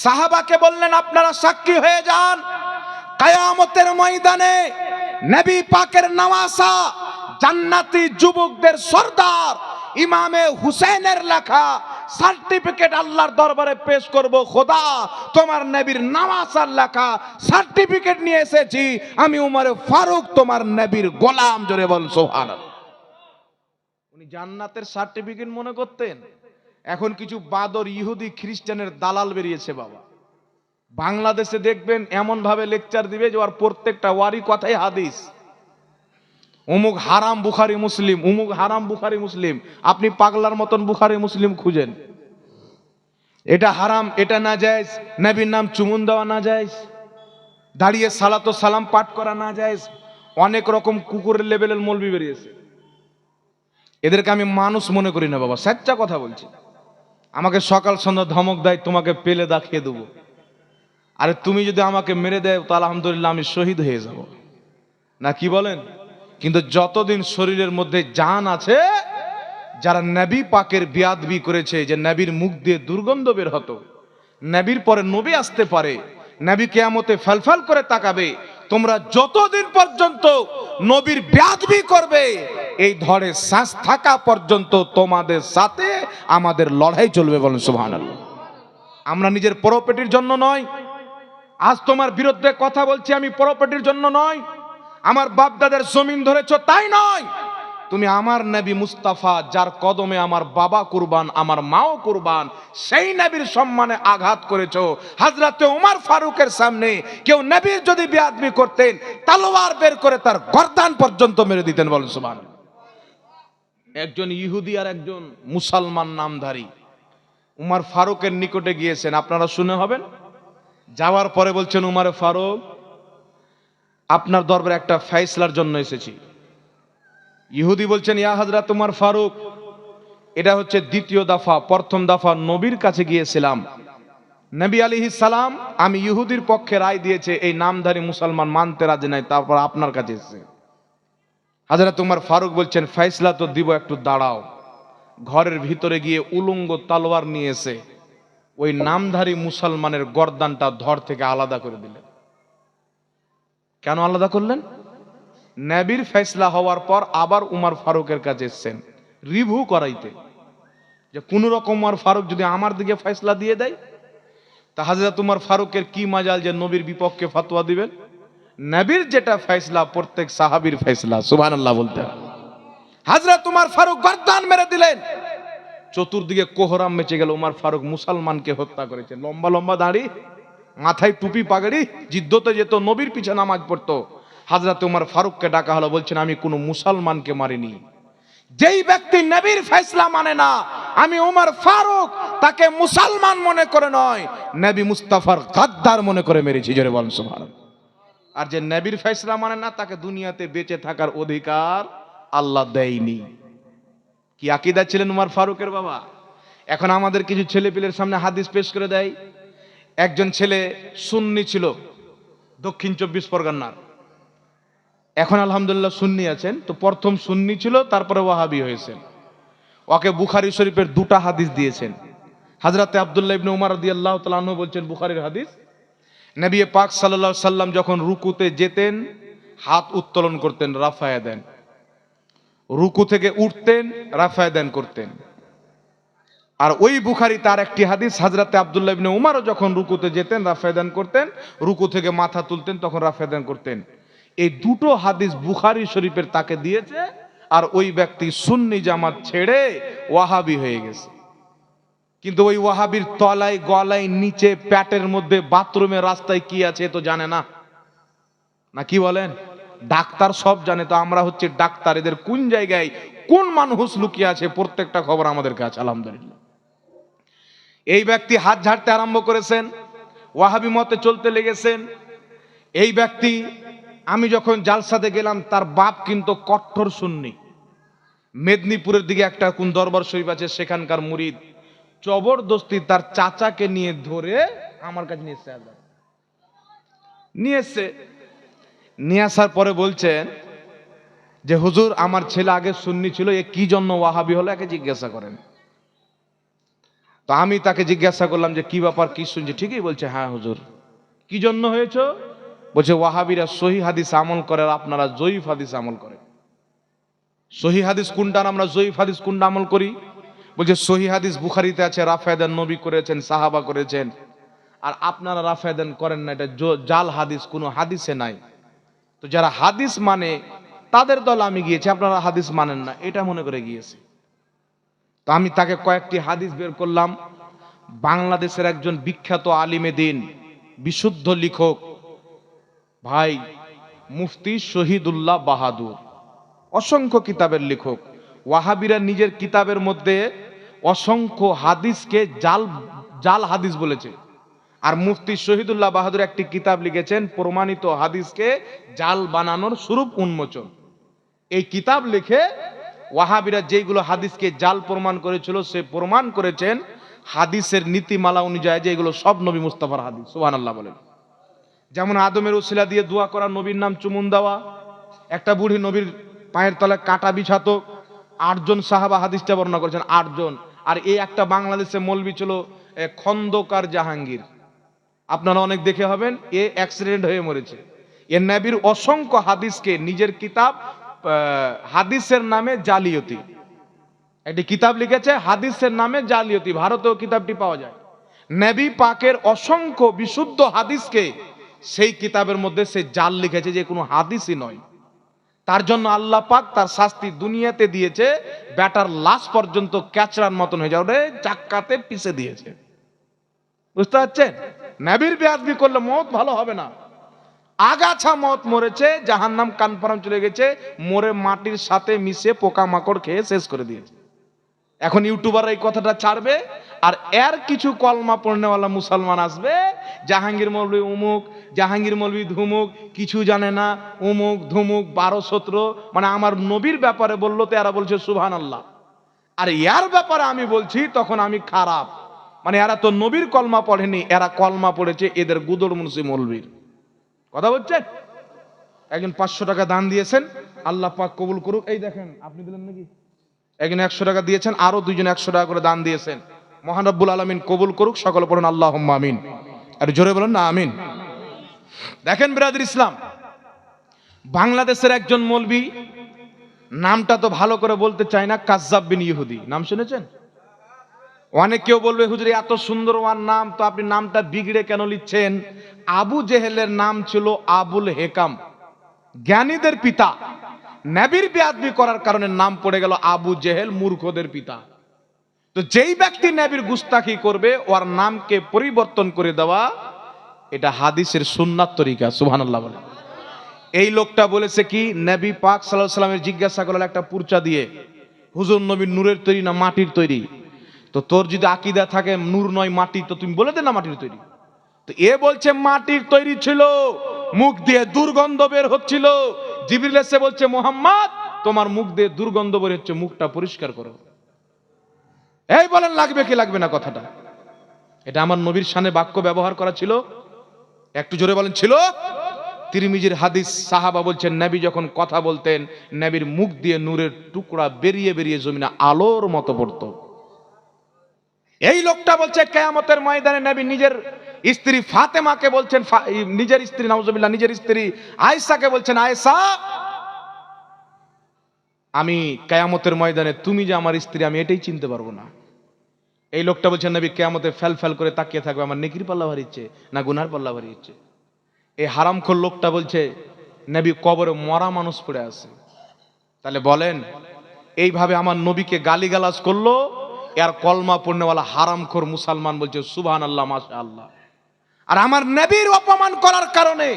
সাহাবাকে বললেন, আপনারা সাক্ষী হয়ে যান, কিয়ামতের ময়দানে নবী পাকের নওয়াসা জান্নাতি যুবকদের সরদার ইমামে হুসেনের লেখা সার্টিফিকেট আল্লাহর দরবারে পেশ করব। খোদা, তোমার নবীর নওয়াসার লেখা সার্টিফিকেট নিয়ে এসেছি, আমি উমরে ফারুক তোমার নবীর গোলাম। জোরে বল সুবহানাল্লাহ। উনি জান্নাতের সার্টিফিকেট মনে করতেন। এখন কিছু বাদর ইহুদি খ্রিস্টানের দালাল বেরিয়েছে বাবা। বাংলাদেশে দেখবেন এমন ভাবে লেকচার দিবে যে ওর প্রত্যেকটা ওয়ারি কথাই হাদিস। অমুক হারাম বুখারী মুসলিম, অমুক হারাম বুখারী মুসলিম। আপনি পাগলার মতন বুখারী মুসলিম খুঁজেন, এটা হারাম, এটা না জায়েজ, নবীর নাম চুমুন দেওয়া না জায়েজ, দাঁড়িয়ে সালাত ও সালাম পাঠ করা না জায়েজ। অনেক রকম কুকুরের লেভেলের মৌলবি বেরিয়েছে। এদেরকে আমি মানুষ মনে করি না বাবা, সচ্চা কথা বলছি। আমাকে সকাল সন্ধ্যা ধমক দেয়, তোমাকে পেলে দেখিয়ে দেবো। আরে তুমি যদি আমাকে মেরে দেয় তো আলহামদুলিল্লাহ আমি শহীদ হয়ে যাব, না কি বলেন? কিন্তু যতদিন শরীরের মধ্যে জান আছে, যারা নবী পাকের বেয়াদবি করেছে, যে নবীর মুখ দিয়ে দুর্গন্ধ বের হতো, নবীর পরে নবী আসতে পারে, নবী কিয়ামতে ফলফল করে তাকাবে, তোমরা যতদিন পর্যন্ত নবীর বেয়াদবি করবে, এই ধরে শ্বাস থাকা পর্যন্ত তোমাদের সাথে আমাদের লড়াই চলবে। বলেন সুবহানাল্লাহ। আমরা নিজের প্রপার্টির জন্য নয়, আজ তোমার বিরুদ্ধে কথা বলছি আমি প্রপার্টির জন্য নয়, আমার বাপ দাদার জমিন ধরেছো তাই নয়, তুমি আমার নবী মুস্তাফা, যার কদমে আমার বাবা কুরবান, আমার মাও কুরবান, সেই নবীর সম্মানে আঘাত করেছো। হযরতে ওমর ফারুকের সামনে কেউ নবীর যদি বেয়াদবি করতেন, তলোয়ার বের করে তার গর্দান পর্যন্ত মেরে দিতেন। বলেন সুবহানাল্লাহ। একজন ইহুদি আর একজন মুসলমান নামধারী উমর ফারুকের নিকটে গিয়েছেন, আপনারা শুনে হবেন। যাওয়ার পরে বলছেন, উমরে ফারুক আপনার দরবারে একটা ফয়সালার জন্য এসেছি। ইহুদি বলছেন, ইয়া হযরত উমর ফারুক, এটা হচ্ছে দ্বিতীয় দফা, প্রথম দফা নবীর কাছে গিয়েছিলাম, নবী আলাইহিস সালাম আমি ইহুদির পক্ষে রায় দিয়েছে, এই নামধারী মুসলমান মানতে রাজি নাই, তারপর আপনার কাছে এসেছে। হযরত উমর ফারুক বলছেন, ফয়সালা তো দিব, একটু দাঁড়াও। ঘরের ভিতরে গিয়ে উলঙ্গ তলোয়ার নিয়ে এসে ওই নামধারী মুসলমানের গর্দানটা ধর থেকে আলাদা করে দিলেন। কেন আলাদা করলেন? নবীর ফয়সালা হওয়ার পর আবার উমর ফারুকের কাছে এসেছেন রিভিউ করাইতে, যে কোন রকম উমর ফারুক যদি আমার দিকে ফয়সালা দিয়ে দেয়, তা হযরত উমর ফারুকের কি মাজাল যে নবীর বিপক্ষে ফতোয়া দিবেন। নবীর যেটা ফয়সালা প্রত্যেক সাহাবীর ফয়সালা। সুবহানাল্লাহ বলতে হযরত উমর ফারুক গর্দান মেরে দিলেন। চতুর্দিকে কোহরাম মেচে গেল। উমর ফারুক মুসলমানকে হত্যা করেছে, লম্বা লম্বা দাড়ি, মাথায় টুপি পাগড়ি, জিদ্দতে যেত, নবীর পিছে নামাজ পড়তো। হযরত উমর ফারুককে ডাকা হলো, বলছেন আমি কোনো মুসলমানকে মারিনি। যেই ব্যক্তি নবীর ফয়সালা মানে না, আমি উমর ফারুক তাকে মুসলমান মনে করে নয়, নবী মুস্তাফার গাদ্দার মনে করে মেরেছি। জোরে বলেন সুবহানাল্লাহ। আর যে নবীর ফয়সালা মানে না, তাকে দুনিয়াতে বেঁচে থাকার অধিকার আল্লাহ দেয়নি। কি আকীদা ছিলেন উমর ফারুকের বাবা। এখন আমাদের কিছু ছেলে পিলের সামনে হাদিস পেশ করে দেয়। একজন ছেলে সুন্নি ছিল, দক্ষিণ 24 পরগনার, এখন আলহামদুলিল্লাহ সুন্নি আছেন। তো প্রথম সুন্নি ছিল, তারপরে ওয়াহাবি হয়েছেন। ওকে বুখারী শরীফের 2টা হাদিস দিয়েছেন। হযরতে আব্দুল্লাহ ইবনে উমর রাদিয়াল্লাহু তাআলা আনহু বলছেন, বুখারীর হাদিস, নবী পাক সাল্লাল্লাহু আলাইহি সাল্লাম যখন রুকুতে যেতেন হাত উত্তোলন করতেন, রাফায়া দেন, রুকু থেকে উঠতেন, রাফায়া দেন করতেন। আর ওই বুখারী তার একটি হাদিস, হযরতে আব্দুল্লাহ ইবনে উমরও যখন রুকুতে যেতেন রাফায়া দেন করতেন, রুকু থেকে মাথা তুলতেন তখন রাফায়া দেন করতেন। এই দুটো হাদিস বুখারী শরীফের তাকে দিয়েছে, আর ওই ব্যক্তি সুন্নি জামাত ছেড়ে ওয়াহাবি হয়ে গেছে। কিন্তু ওই ওয়াহাবির তলায় গলায় নিচে প্যাটের মধ্যে বাথরুমের রাস্তায় কি আছে তো জানে না, না কি বলেন? ডাক্তার সব জানে, তো আমরা হচ্ছে ডাক্তার, এদের কোন জায়গায় কোন মানুষ লুকিয়ে আছে প্রত্যেকটা খবর আমাদের কাছে। আলহামদুলিল্লাহ এই ব্যক্তি হাত ঝাড়তে আরম্ভ করেছেন, ওয়াহাবি মতে চলতে লেগেছেন। এই ব্যক্তি, আমি যখন জালসাতে গেলাম, তার বাপ কিন্তু কট্টর সুন্নি। মেদিনীপুরের দিকে একটা কোন দরবার শরীফ আছে, সেখানকার মুরিদ। জবরদস্তি তার চাচাকে নিয়ে ধরে আমার কাছে নিয়ে এসছে। নিয়ে আসার পরে বলছেন যে হুজুর, আমার ছেলে আগে সুন্নি ছিল, এ কি জন্য ওয়াহাবি হলো, একে জিজ্ঞাসা করেন। তো আমি তাকে জিজ্ঞাসা করলাম যে কি ব্যাপার, কি শুনছি? ঠিকই বলছে, হ্যাঁ হুজুর। কি জন্য হয়েছে? বলছে ওয়াহাবিরা সহি হাদিস আমল করে, আর আপনারা জয়ীফ হাদিস আমল করেন। সহি হাদিস কোনটা, আমরা জয়ীফ হাদিস কোনটা আমল করি? বলছে সহি হাদিস বুখারীতে আছে, রাফায়া দেন নবী করেছেন, সাহাবা করেছেন, আর আপনারা রাফায়া দেন করেন না, এটা জাল হাদিস, কোনো হাদিসে নাই। তো যারা হাদিস মানে তাদের দল আমি গিয়েছি, আপনারা হাদিস মানেন না, এটা মনে করে গিয়েছি। তো আমি তাকে কয়েকটি হাদিস বের করলাম। বাংলাদেশের একজন বিখ্যাত আলিমে দ্বীন, বিশুদ্ধ লেখক ভাই মুফতি শহীদুল্লাহ বাহাদুর, অসংখ্য কিতাবের লেখক। ওয়াহাবিরা নিজের কিতাবের মধ্যে অসংখ্য হাদিসকে জাল হাদিস বলেছে, আর মুফতি শহীদুল্লাহ বাহাদুর একটি কিতাব লিখেছেন, প্রমাণিত হাদিসকে জাল বানানোর স্বরূপ উন্মোচন। এই কিতাব লিখে ওয়াহাবিরা যেগুলো হাদিসকে জাল প্রমাণ করেছিল, সে প্রমাণ করেছেন হাদিসের নীতিমালা অনুযায়ী যে এগুলো সব নবী মুস্তাফার হাদিস। সুবহানাল্লাহ বলেন। যেমন আদমের উসিলা দিয়ে দোয়া করা, নবীর নাম চুমুন দেওয়া, একটা বুড়ি নবীর পায়ের তলায় কাটা বিছাতো, 8 জন সাহাবা হাদিসটা বর্ণনা করেছেন, 8 জন। আর এই একটা বাংলাদেশে মৌলবি ছিল খন্দকার জাহাঙ্গীর, আপনারা অনেক দেখে হবেন, এ অ্যাক্সিডেন্ট হয়ে মরেছে। এর নবীর অসংখ্য হাদিসকে নিজের কিতাব হাদিসের নামে জালিয়াতি, একটি কিতাব লিখেছে হাদিসের নামে জালিয়াতি, ভারতেও কিতাবটি পাওয়া যায়। নবী পাকের অসংখ্য বিশুদ্ধ হাদিসকে সেই কিতাবের মধ্যে সে জাল লিখেছে, যে কোনো হাদিসই নয়। তার জন্য আল্লাহ পাক তার শাস্তি দুনিয়াতে দিয়েছে, ব্যাটার লাশ পর্যন্ত ক্যাচড়ার মতন হয়ে যাবে, চাক্কাতে পিষে দিয়েছে। বুঝতে পারছেন? নবীর বেয়াদবি করলে মত ভালো হবে না। আগাছা মত মরেছে, জাহান্নাম কানপারাম চলে গেছে, মরে মাটির সাথে মিশে পোকামাকড় খেয়ে শেষ করে দিয়েছে। এখন ইউটিউবার এই কথাটা ছাড়বে, আর এর কিছু কলমা পড়নেওয়ালা মুসলমান আসবে, জাহাঙ্গীর মৌলভী উমুক, জাহাঙ্গীর মৌলভী ধুমুক, কিছু জানে না, উমুক ধুমুক 12-17, মানে আমার নবীর ব্যাপারে বললো তো এরা বলছে সুবহানাল্লাহ, আর এর ব্যাপারে আমি বলছি তখন আমি খারাপ। মানে এরা তো নবীর কলমা পড়েনি, এরা কলমা পড়েছে এদের গুদর মুন্সি মৌলভীর। কথা বলছেন? একজন 500 টাকা দান দিয়েছেন, আল্লাহ পাক কবুল করুক। এই দেখেন, আপনি দিলেন নাকি? একজন 100 টাকা দিয়েছেন, আরো 2 জন 100 টাকা করে দান দিয়েছেন। মহান রব্বুল আলামিন কবুল করুক, সকলে পড়ুন আল্লাহুম্মা আমিন। আর জোরে বলেন না আমিন। দেখেন ব্রাদার ইসলাম, বাংলাদেশের একজন মৌলবি, নামটা তো ভালো করে বলতে চাই না, কাজ্জাব বিন ইহুদি, নাম শুনেছেন? অনেক কেউ বলবে হুজুর এত সুন্দর ওয়ার নাম, তো আপনি নামটা বিগড়ে কেন লিখছেন? আবু জেহেলের নাম ছিল আবুল হেকাম, জ্ঞানীদের পিতা। নবীর বেয়াদবি করার কারণে নাম পড়ে গেল আবু জেহেল, মূর্খদের পিতা। তো যেই ব্যক্তি নবীর গুস্তাখি করবে, ওর নামকে পরিবর্তন করে দেওয়া, এটা হাদিসের সুন্নাত তরিকা। সুবহানাল্লাহ বলে। এই লোকটা বলেছে কি, নবী পাক সাল্লাল্লাহু আলাইহি সাল্লামের জিজ্ঞাসা করল একটা পুরচা দিয়ে, হুজুর নবী নূরের তৈরি না মাটির তৈরি? তো তোর যদি আকীদা থাকে নূর নয় মাটি, তো তুমি বলে দে না মাটির তৈরি। তো এ বলছে মাটির তৈরি ছিল, মুখ দিয়ে দুর্গন্ধ বের হচ্ছিল। জিবরিল এসে বলছে মুহাম্মদ তোমার মুখ দিয়ে দুর্গন্ধ বের হচ্ছে, মুখটা পরিষ্কার করো। এই বলেন লাগবে কি লাগবে না কথাটা? এটা আমার নবীর শানে বাক্য ব্যবহার করা ছিল? একটু জোরে বলেন ছিল? তিরমিজির হাদিস, সাহাবা বলছেন নবী যখন কথা বলতেন, নবীর মুখ দিয়ে নূরের টুকরা বেরিয়ে বেরিয়ে জমিনে আলোর মতো পড়তো। এই লোকটা বলছে কিয়ামতের ময়দানে নবী নিজের স্ত্রী ফাতেমাকে বলছেন, নিজের স্ত্রী নাউজুবিল্লাহ, নিজের স্ত্রী আয়েশাকে বলছেন, আয়েশা আমি কিয়ামতের ময়দানে তুমি যে আমার স্ত্রী আমি এটাই চিনতে পারবো না। এই লোকটা বলছেন নবী কিয়ামতে ফেল ফেল করে তাকিয়ে থাকবে, আমার নেকির পাল্লা ভারী ইচ্ছে না গুনার পাল্লা ভারী ইচ্ছে। এই হারামখোর লোকটা বলছে নবী কবরে মরা মানুষ পড়ে আছে। তাহলে বলেন এইভাবে আমার নবীকে গালিগালাজ করলো, এর কলমা পড়নেওয়ালা হারামখোর মুসলমান বলছে সুবহানাল্লাহ মাশাআল্লাহ। আর আমার নবীর অপমান করার কারণে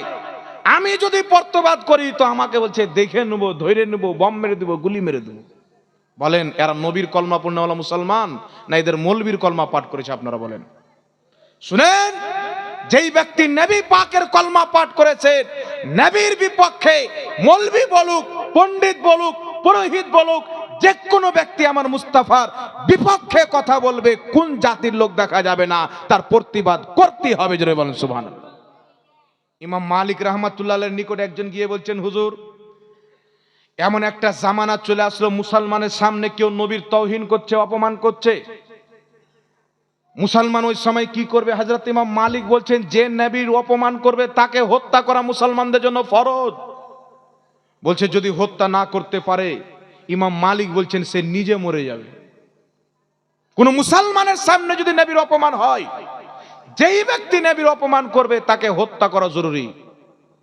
আমি যদি প্রতিবাদ করি তো আমাকে বলছে দেখে নেব, ধরে নেব, বম মেরে দেবো, গুলি মেরে দেবো। বলেন এরা নবীর কলমা পড়নেওয়ালা মুসলমান না এদের মৌলবীর কলমা পাঠ করেছে? আপনারা বলেন। শুনেন, যেই ব্যক্তি নবী পাকের কলমা পাঠ করেছে, নবীর বিপক্ষে মৌলবী বলুক, পণ্ডিত বলুক, পুরোহিত বলুক, যে কোনো ব্যক্তি আমার মুস্তাফার বিপক্ষে কথা বলবে, কোন জাতির লোক দেখা যাবে না, তার প্রতিবাদ করতে হবে। জোরে বলেন সুবহানাল্লাহ। ইমাম মালিক রাহমাতুল্লাহের নিকট একজন গিয়ে বলছেন, হুজুর এমন একটা জামানা চলে আসলো মুসলমানের সামনে কেউ নবীর তাওহীন করছে, অপমান করছে, মুসলমান ওই সময় কি করবে? হযরত ইমাম মালিক বলছেন যে নবীর অপমান করবে তাকে হত্যা করা মুসলমানদের জন্য ফরজ। বলছে যদি হত্যা না করতে পারে, ইমাম মালিক বলছেন সে নিজে মরে যাবে। কোন মুসলমানের সামনে যদি নবীর অপমান হয়, যেই ব্যক্তি নবীর অপমান করবে তাকে হত্যা করা জরুরি।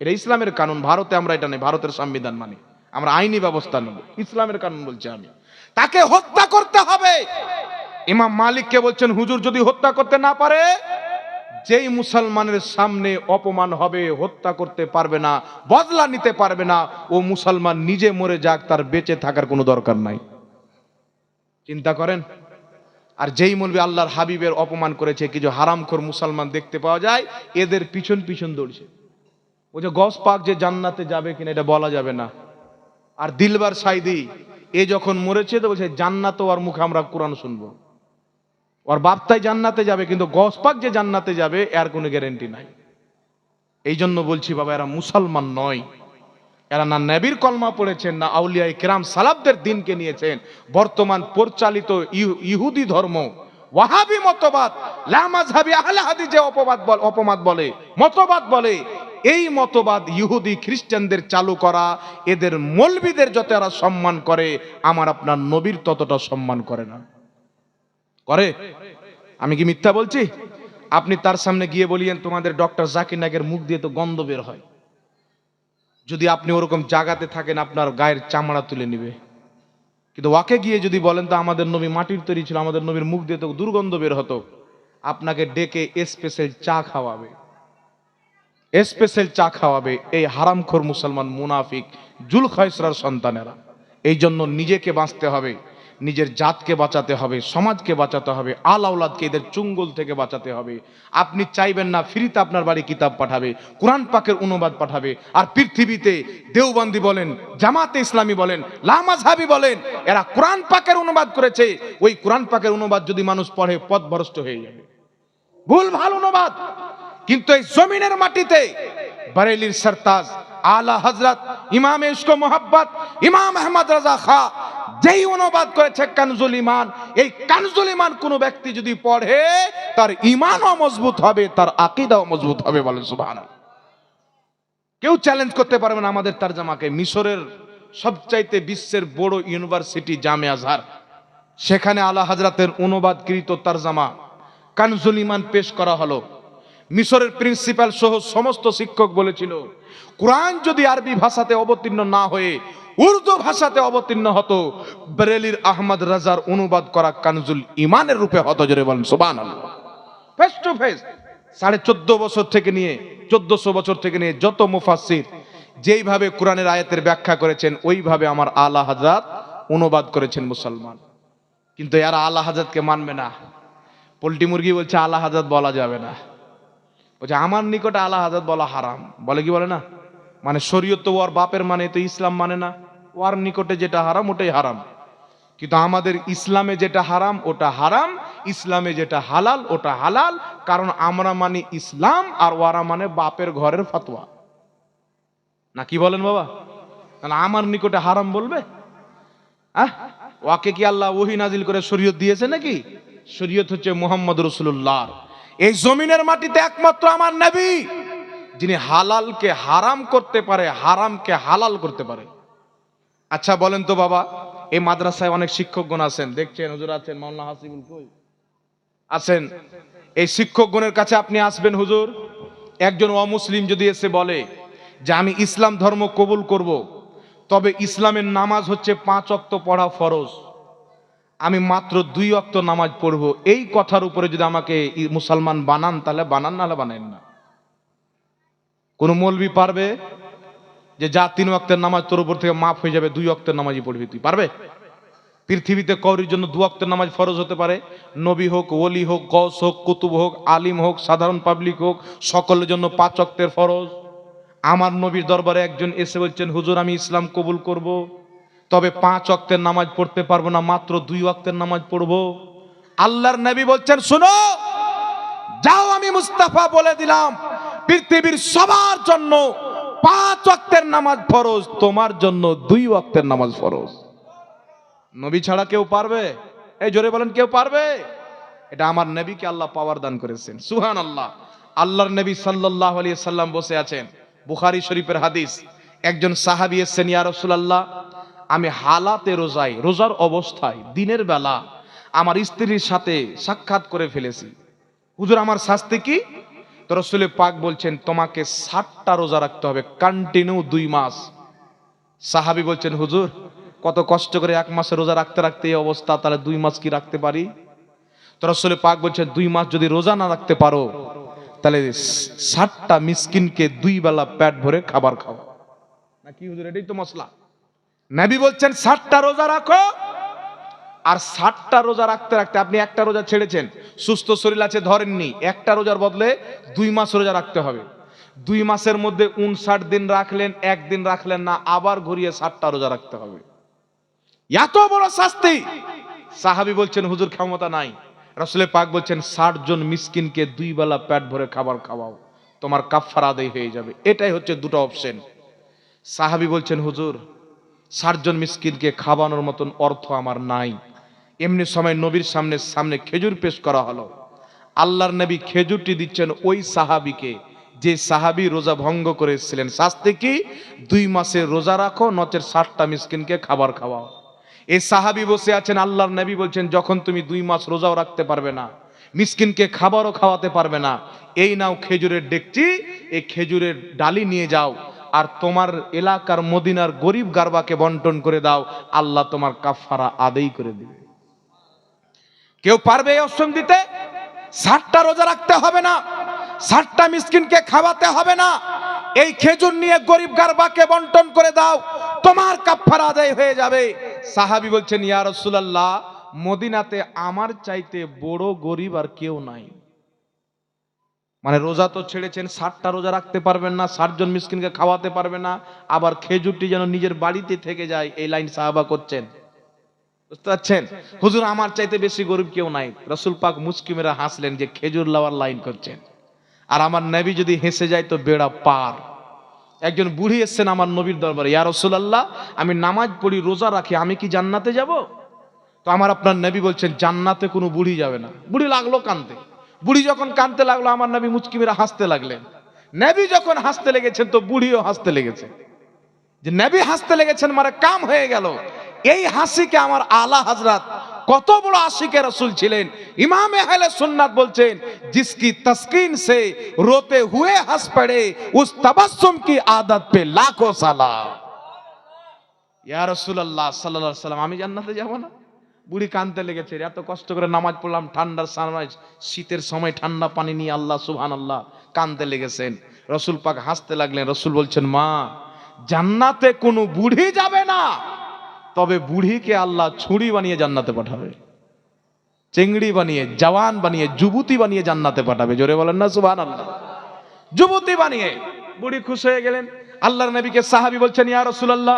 এটা ইসলামের কানুন। ভারতে আমরা এটা নেই, ভারতের সংবিধান মানি, আমরা আইনি ব্যবস্থা নেব, ইসলামের কানুন বলছে আমি তাকে হত্যা করতে হবে। ইমাম মালিককে বলছেন হুজুর যদি হত্যা করতে না পারে, যেই মুসলমানের সামনে অপমান হবে, হত্যা করতে পারবে না, বদলা নিতে পারবে না, ও মুসলমান নিজে মরে যাক, তার বেঁচে থাকার কোনো দরকার নাই। চিন্তা করেন। আর যেই মৌলবী আল্লাহর হাবিবের অপমান করেছে, কিছু হারামখোর মুসলমান দেখতে পাওয়া যায় এদের পিছন পিছন দৌড়ছে। ও যে গস পাক যে জান্নাতে যাবে কিনা এটা বলা যাবে না। আর দিলবার সাইদি এ যখন মরেছে তো বলছে জান্নাত ওর মুখে আমরা কোরআন শুনবো। ওর বাপতাই জান্নাতে যাবে, কিন্তু গস পাক যে জান্নাতে যাবে এর কোনো গ্যারান্টি নাই। এই জন্য বলছি বাবা, এরা মুসলমান নয়। এরা না নবীর কলমা পড়েছেন, না আউলিয়া কিরাম সালাফদের দিনকে নিয়েছেন। বর্তমান পরিচালিত ইহুদি ধর্ম, ওয়াহাবি মতবাদ, লা মাযহাবি আহলে হাদিস যে মতবাদ বলে, এই মতবাদ ইহুদি খ্রিস্টানদের চালু করা। এদের মৌলবীদের যত এরা সম্মান করে, আমার আপনার নবীর ততটা সম্মান করে না। করে? আমি কি মিথ্যা বলছি? আপনি তার সামনে গিয়ে বলিয়েন তোমাদের ডক্টর জাকির নায়েকের মুখ দিয়ে তো গন্ধ বের হয়। যদি আপনি ওরকম জায়গাতে থাকেন আপনার গায়ের চামড়া তুলে নিবে। কিন্তু ওকে গিয়ে যদি বলেন তো আমাদের নবী মাটির তৈরি ছিল, আমাদের নবীর মুখ দিয়ে তো দুর্গন্ধ বের হতো, আপনাকে ডেকে স্পেশাল চা খাওয়াবে, স্পেশাল চা খাওয়াবে। এই হারামখোর মুসলমান মুনাফিক জুলখায়সরার সন্তানেরা। এই জন্য নিজেকে বাঁচতে হবে, নিজের জাতকে বাঁচাতে হবে, সমাজকে বাঁচাতে হবে, আল আওলাদকে এদের চুঙ্গল থেকে বাঁচাতে হবে। আপনি চাইবেন না ফ্রিতে আপনার বাড়ি কিতাব পাঠাবে, কোরআন পাকের অনুবাদ পাঠাবে। আর পৃথিবীতে দেওবন্দি বলেন, জামাতে ইসলামী বলেন, লা মাযহাবী বলেন, এরা কোরআন পাকের অনুবাদ করেছে। ওই কোরআন পাকের অনুবাদ যদি মানুষ পড়ে পথভ্রষ্ট হয়ে যাবে, ভুল ভাল অনুবাদ। কিন্তু এই জমিনের মাটিতে বরেলির সরতাজ আলা হযরত ইমাম ইশক ও মোহাব্বত ইমাম আহমদ রাজা খা যেই অনুবাদ করেছে কানজুল ঈমান, এই কানজুল ঈমান কোন ব্যক্তি যদি পড়ে তার ঈমানও মজবুত হবে, তার আকীদাও মজবুত হবে। বলেন সুবহানাল্লাহ। কেউ চ্যালেঞ্জ করতে পারবে না আমাদের তরজমাকে। মিশরের সবচাইতে বিশ্বের বড় ইউনিভার্সিটি জামে আজহার, সেখানে আলা হযরতের অনুবাদকৃত তরজমা কানজুল ঈমান পেশ করা হলো। মিশরের প্রিন্সিপাল সহ সমস্ত শিক্ষক বলেছিল কোরআন যদি আরবি ভাষাতে অবতীর্ণ না হয়ে উর্দু ভাষাতে অবতীর্ণ হতো, বরেলির আহমদ রাজার অনুবাদ করা কানজুল ঈমানের রূপে হতো। জোরে বলেন সুবহানাল্লাহ। ফেস টু ফেস 1450 বছর থেকে নিয়ে 1400 বছর থেকে নিয়ে যত মুফাসসির যেইভাবে কোরআনের আয়াতের ব্যাখ্যা করেছেন, ওইভাবে আমার আলা হযরত অনুবাদ করেছেন মুসলমান। কিন্তু এরা আলা হযরতকে মানবে না। পোল্ট্রি মুরগি বলছে আলা হযরত বলা যাবে না, বলছে আমার নিকটে আলা হযরত বলা হারাম। বলে কি বলে না, মানে শরীয়ত তো ওর বাপের মানে, তো ইসলাম মানে না, ওর নিকটে যেটা হারাম ওটাই হারাম। কিন্তু আমাদের ইসলামে যেটা হারাম ওটা হারাম, ইসলামে যেটা হালাল ওটা হালাল। কারণ আমরা মানি ইসলাম আর ওরা মানে বাপের ঘরের ফতোয়া। না কি বলেন বাবা? তাহলে আমার নিকটে হারাম বলবে? ওকে কি আল্লাহ ওহী নাজিল করে শরীয়ত দিয়েছে নাকি? শরীয়ত হচ্ছে মুহাম্মদ রাসূলুল্লাহ। এই জমিনের মাটিতে একমাত্র আমার নবী যিনি হালালকে হারাম করতে পারে, হারামকে হালাল করতে পারে। আচ্ছা বলেন তো বাবা, এই মাদ্রাসায় অনেক শিক্ষকগণ আছেন, দেখছেন হুজুর আছেন, মাওলানা হাসিবুল কই আছেন। এই শিক্ষকগণের কাছে আপনি আসবেন, হুজুর একজন অমুসলিম যদি এসে বলে যে আমি ইসলাম ধর্ম কবুল করব, তবে ইসলামের নামাজ হচ্ছে 5 ওয়াক্ত পড়া ফরজ, আমি মাত্র 2 ওয়াক্ত নামাজ পড়ব, এই কথার উপরে যদি আমাকে মুসলমান বানান, তাহলে বানান, নাহলে বানান না। কোন মৌলবি পারবে যে যা 3 ওয়াক্তের নামাজ তোর উপর থেকে মাফ হয়ে যাবে, 2 ওয়াক্তের নামাজই পড়বি, তুই পারবে? পৃথিবীতে কওরির জন্য 2 ওয়াক্তের নামাজ ফরজ হতে পারে? নবী হোক, ওলি হোক, গৌস হোক, কুতুব হোক, আলিম হোক, সাধারণ পাবলিক হোক, সকলের জন্য 5 ওয়াক্তের ফরজ। আমার নবীর দরবারে একজন এসে বলছেন, হুজুর আমি ইসলাম কবুল করব, তবে 5 ওয়াক্তের নামাজ পড়তে পারবো না, মাত্র 2 ওয়াক্তের নামাজ পড়বো। আল্লাহর নবী বলছেন, শুনো, যাও আমি মুস্তাফা বলে দিলাম পৃথিবীর সবার জন্য 5 ওয়াক্তের নামাজ ফরজ, তোমার জন্য 2 ওয়াক্তের নামাজ ফরজ। নবী ছাড়া কেউ পারবে? এই জোরে বলেন, কেউ পারবে? এটা আমার নবীকে আল্লাহ পাওয়ার দান করেছেন, সুবহানাল্লাহ। আল্লাহর নবী সাল্লাল্লাহু আলাইহি সাল্লাম বসে আছেন, বুখারী শরীফের হাদিস। একজন সাহাবী এসেছেন, ইয়া রাসূলুল্লাহ আমি হালাতে রোজাই, রোজার অবস্থায় দিনের বেলা আমার স্ত্রীর সাথে সাক্ষাৎ করে ফেলেছি, হুজুর আমার শাস্তি কি? তো রাসূল পাক বলছেন, তোমাকে 60টা রোজা রাখতে হবে, কন্টিনিউ 2 মাস। সাহাবী বলছেন, হুজুর কত কষ্ট করে 1 মাসে রোজা রাখতে রাখতে এই অবস্থা, তাহলে 2 মাস কি রাখতে পারি? তো রাসূল পাক বলছেন, 2 মাস যদি রোজা না রাখতে পারো, তাহলে 60টা মিসকিনকে 2 বেলা পেট ভরে খাবার খাও। নাকি হুজুর, এটাই তো মশলা। নবী বলছেন 60টা রোজা রাখো, আর 60টা রোজা রাখতে রাখতে আপনি একটা রোজা ছেড়েছেন, সুস্থ শরীর আছে ধরেননি, একটা রোজার বদলে 2 মাস রোজা রাখতে হবে। 2 মাসের মধ্যে 59 দিন রাখলেন, একদিন রাখলেন না, আবার ঘুরিয়ে 60টা রোজা রাখতে হবে। এত বড় শাস্তি! সাহাবী বলছেন, হুজুর ক্ষমতা নাই। রাসূল পাক বলছেন, 60 জন মিসকিনকে 2 বেলা পেট ভরে খাবার খাওয়াও, তোমার কাফারা আদায় হয়ে যাবে। এটাই হচ্ছে দুটো অপশন। সাহাবী বলছেন, হুজুর 60 জন মিসকিনকে খাওয়ানোর মতন অর্থ আমার নাই। এমনি সময় নবীর সামনে খেজুর পেশ করা হলো। আল্লাহর নবী খেজুরটি দিচ্ছেন ওই সাহাবীকে যে সাহাবী রোজা ভঙ্গ করেছিলেন। শাস্তি কি? 2 মাসের রোজা রাখো, নচেত 60টা মিসকিনকে খাবার খাওয়াও। এই সাহাবী বসে আছেন, আল্লাহর নবী বলছেন, যখন তুমি 2 মাস রোজাও রাখতে পারবে না, মিসকিনকে খাবারও খাওয়াতে পারবে না, এই নাও খেজুরের ডেকচি, এই খেজুরের ডালি নিয়ে যাও, আর তোমার এলাকার মদিনার গরিব গারবাকে বন্টন করে দাও, আল্লাহ তোমার কাফারা আদায় করে দিবে। কেউ পারবে এই অপশন দিতে? 60টা রোজা রাখতে হবে না, 60টা মিসকিনকে খাওয়াতে হবে না, এই খেজুর নিয়ে গরিব গারবাকে বন্টন করে দাও, তোমার কাফারা আদায় হয়ে যাবে। সাহাবী বলছেন, ইয়া রাসূলুল্লাহ মদিনাতে আমার চাইতে বড় গরিব আর কেউ নাই। মানে রোজা তো ছেড়েছেন, 60টা রোজা রাখতে পারবেন না, 60 জন মিসকিনকে খাওয়াতে পারবে না, আবার খেজুরটি যেন নিজের বাড়িতে থেকে যায়, এই লাইন সাহাবা করছেন। বুঝতে পারছেন? হুজুর আমার চাইতে বেশি গরিব কেউ নাই। রাসূল পাক মুচকি মেরে হাসলেন যে খেজুর লাওয়ার লাইন করছেন, আর আমার নবী যদি হেসে যায় তো বেড়া পার। একজন বুড়ি এসেছেন আমার নবীর দরবারে, ইয়া রাসূলুল্লাহ আমি নামাজ পড়ি, রোজা রাখি, আমি কি জান্নাতে যাব? তো আমার আপনার নবী বলছেন, জান্নাতে কোনো বুড়ি যাবে না। বুড়ি লাগলো কাঁদতে। বুড়ি যখন কাঁদতে লাগলো, আমার নবী মুচকি মেরে হাসতে লাগলেন। নবী যখন হাসতে লেগেছেন তো বুড়িও হাসতে লেগেছে। যে নবী হাসতে লেগেছেন মানে কাম হয়ে গেল। এই হাসিকে আমার আলা হযরত কত বড় আশিকে রাসূল ছিলেন, ইমামে আহলে সুন্নাত বলছেন, जिसकी तस्कीन से रोते हुए हंस पड़े उस तबस्सुम की आदत पे लाखों सलाम। ইয়া রাসূলুল্লাহ সাল্লাল্লাহু আলাইহি সাল্লাম আমি জান্নাতে যাব না? বুড়ি কাঁদতে লেগেছে, এত কষ্ট করে নামাজ পড়লাম, ঠান্ডার সময়, শীতের সময় ঠান্ডা পানি নিয়ে, আল্লাহ সুবহানাল্লাহ, কাঁদতে লেগেছেন। রাসূল পাক হাসতে লাগলেন। রাসূল বলছেন, মা জান্নাতে কোনো বুড়ি যাবে না, তবে বুড়িকে আল্লাহ ছুরি বানিয়ে জান্নাতে পাঠাবে, চেংড়ি বানিয়ে, জওয়ান বানিয়ে, যুবতী বানিয়ে জান্নাতে পাঠাবে। জোরে বলেন না সুবহানাল্লাহ। যুবতী বানিয়ে। বুড়ি খুশি হয়ে গেলেন। আল্লাহর নবীকে সাহাবী বলছেন, ইয়া রাসূলুল্লাহ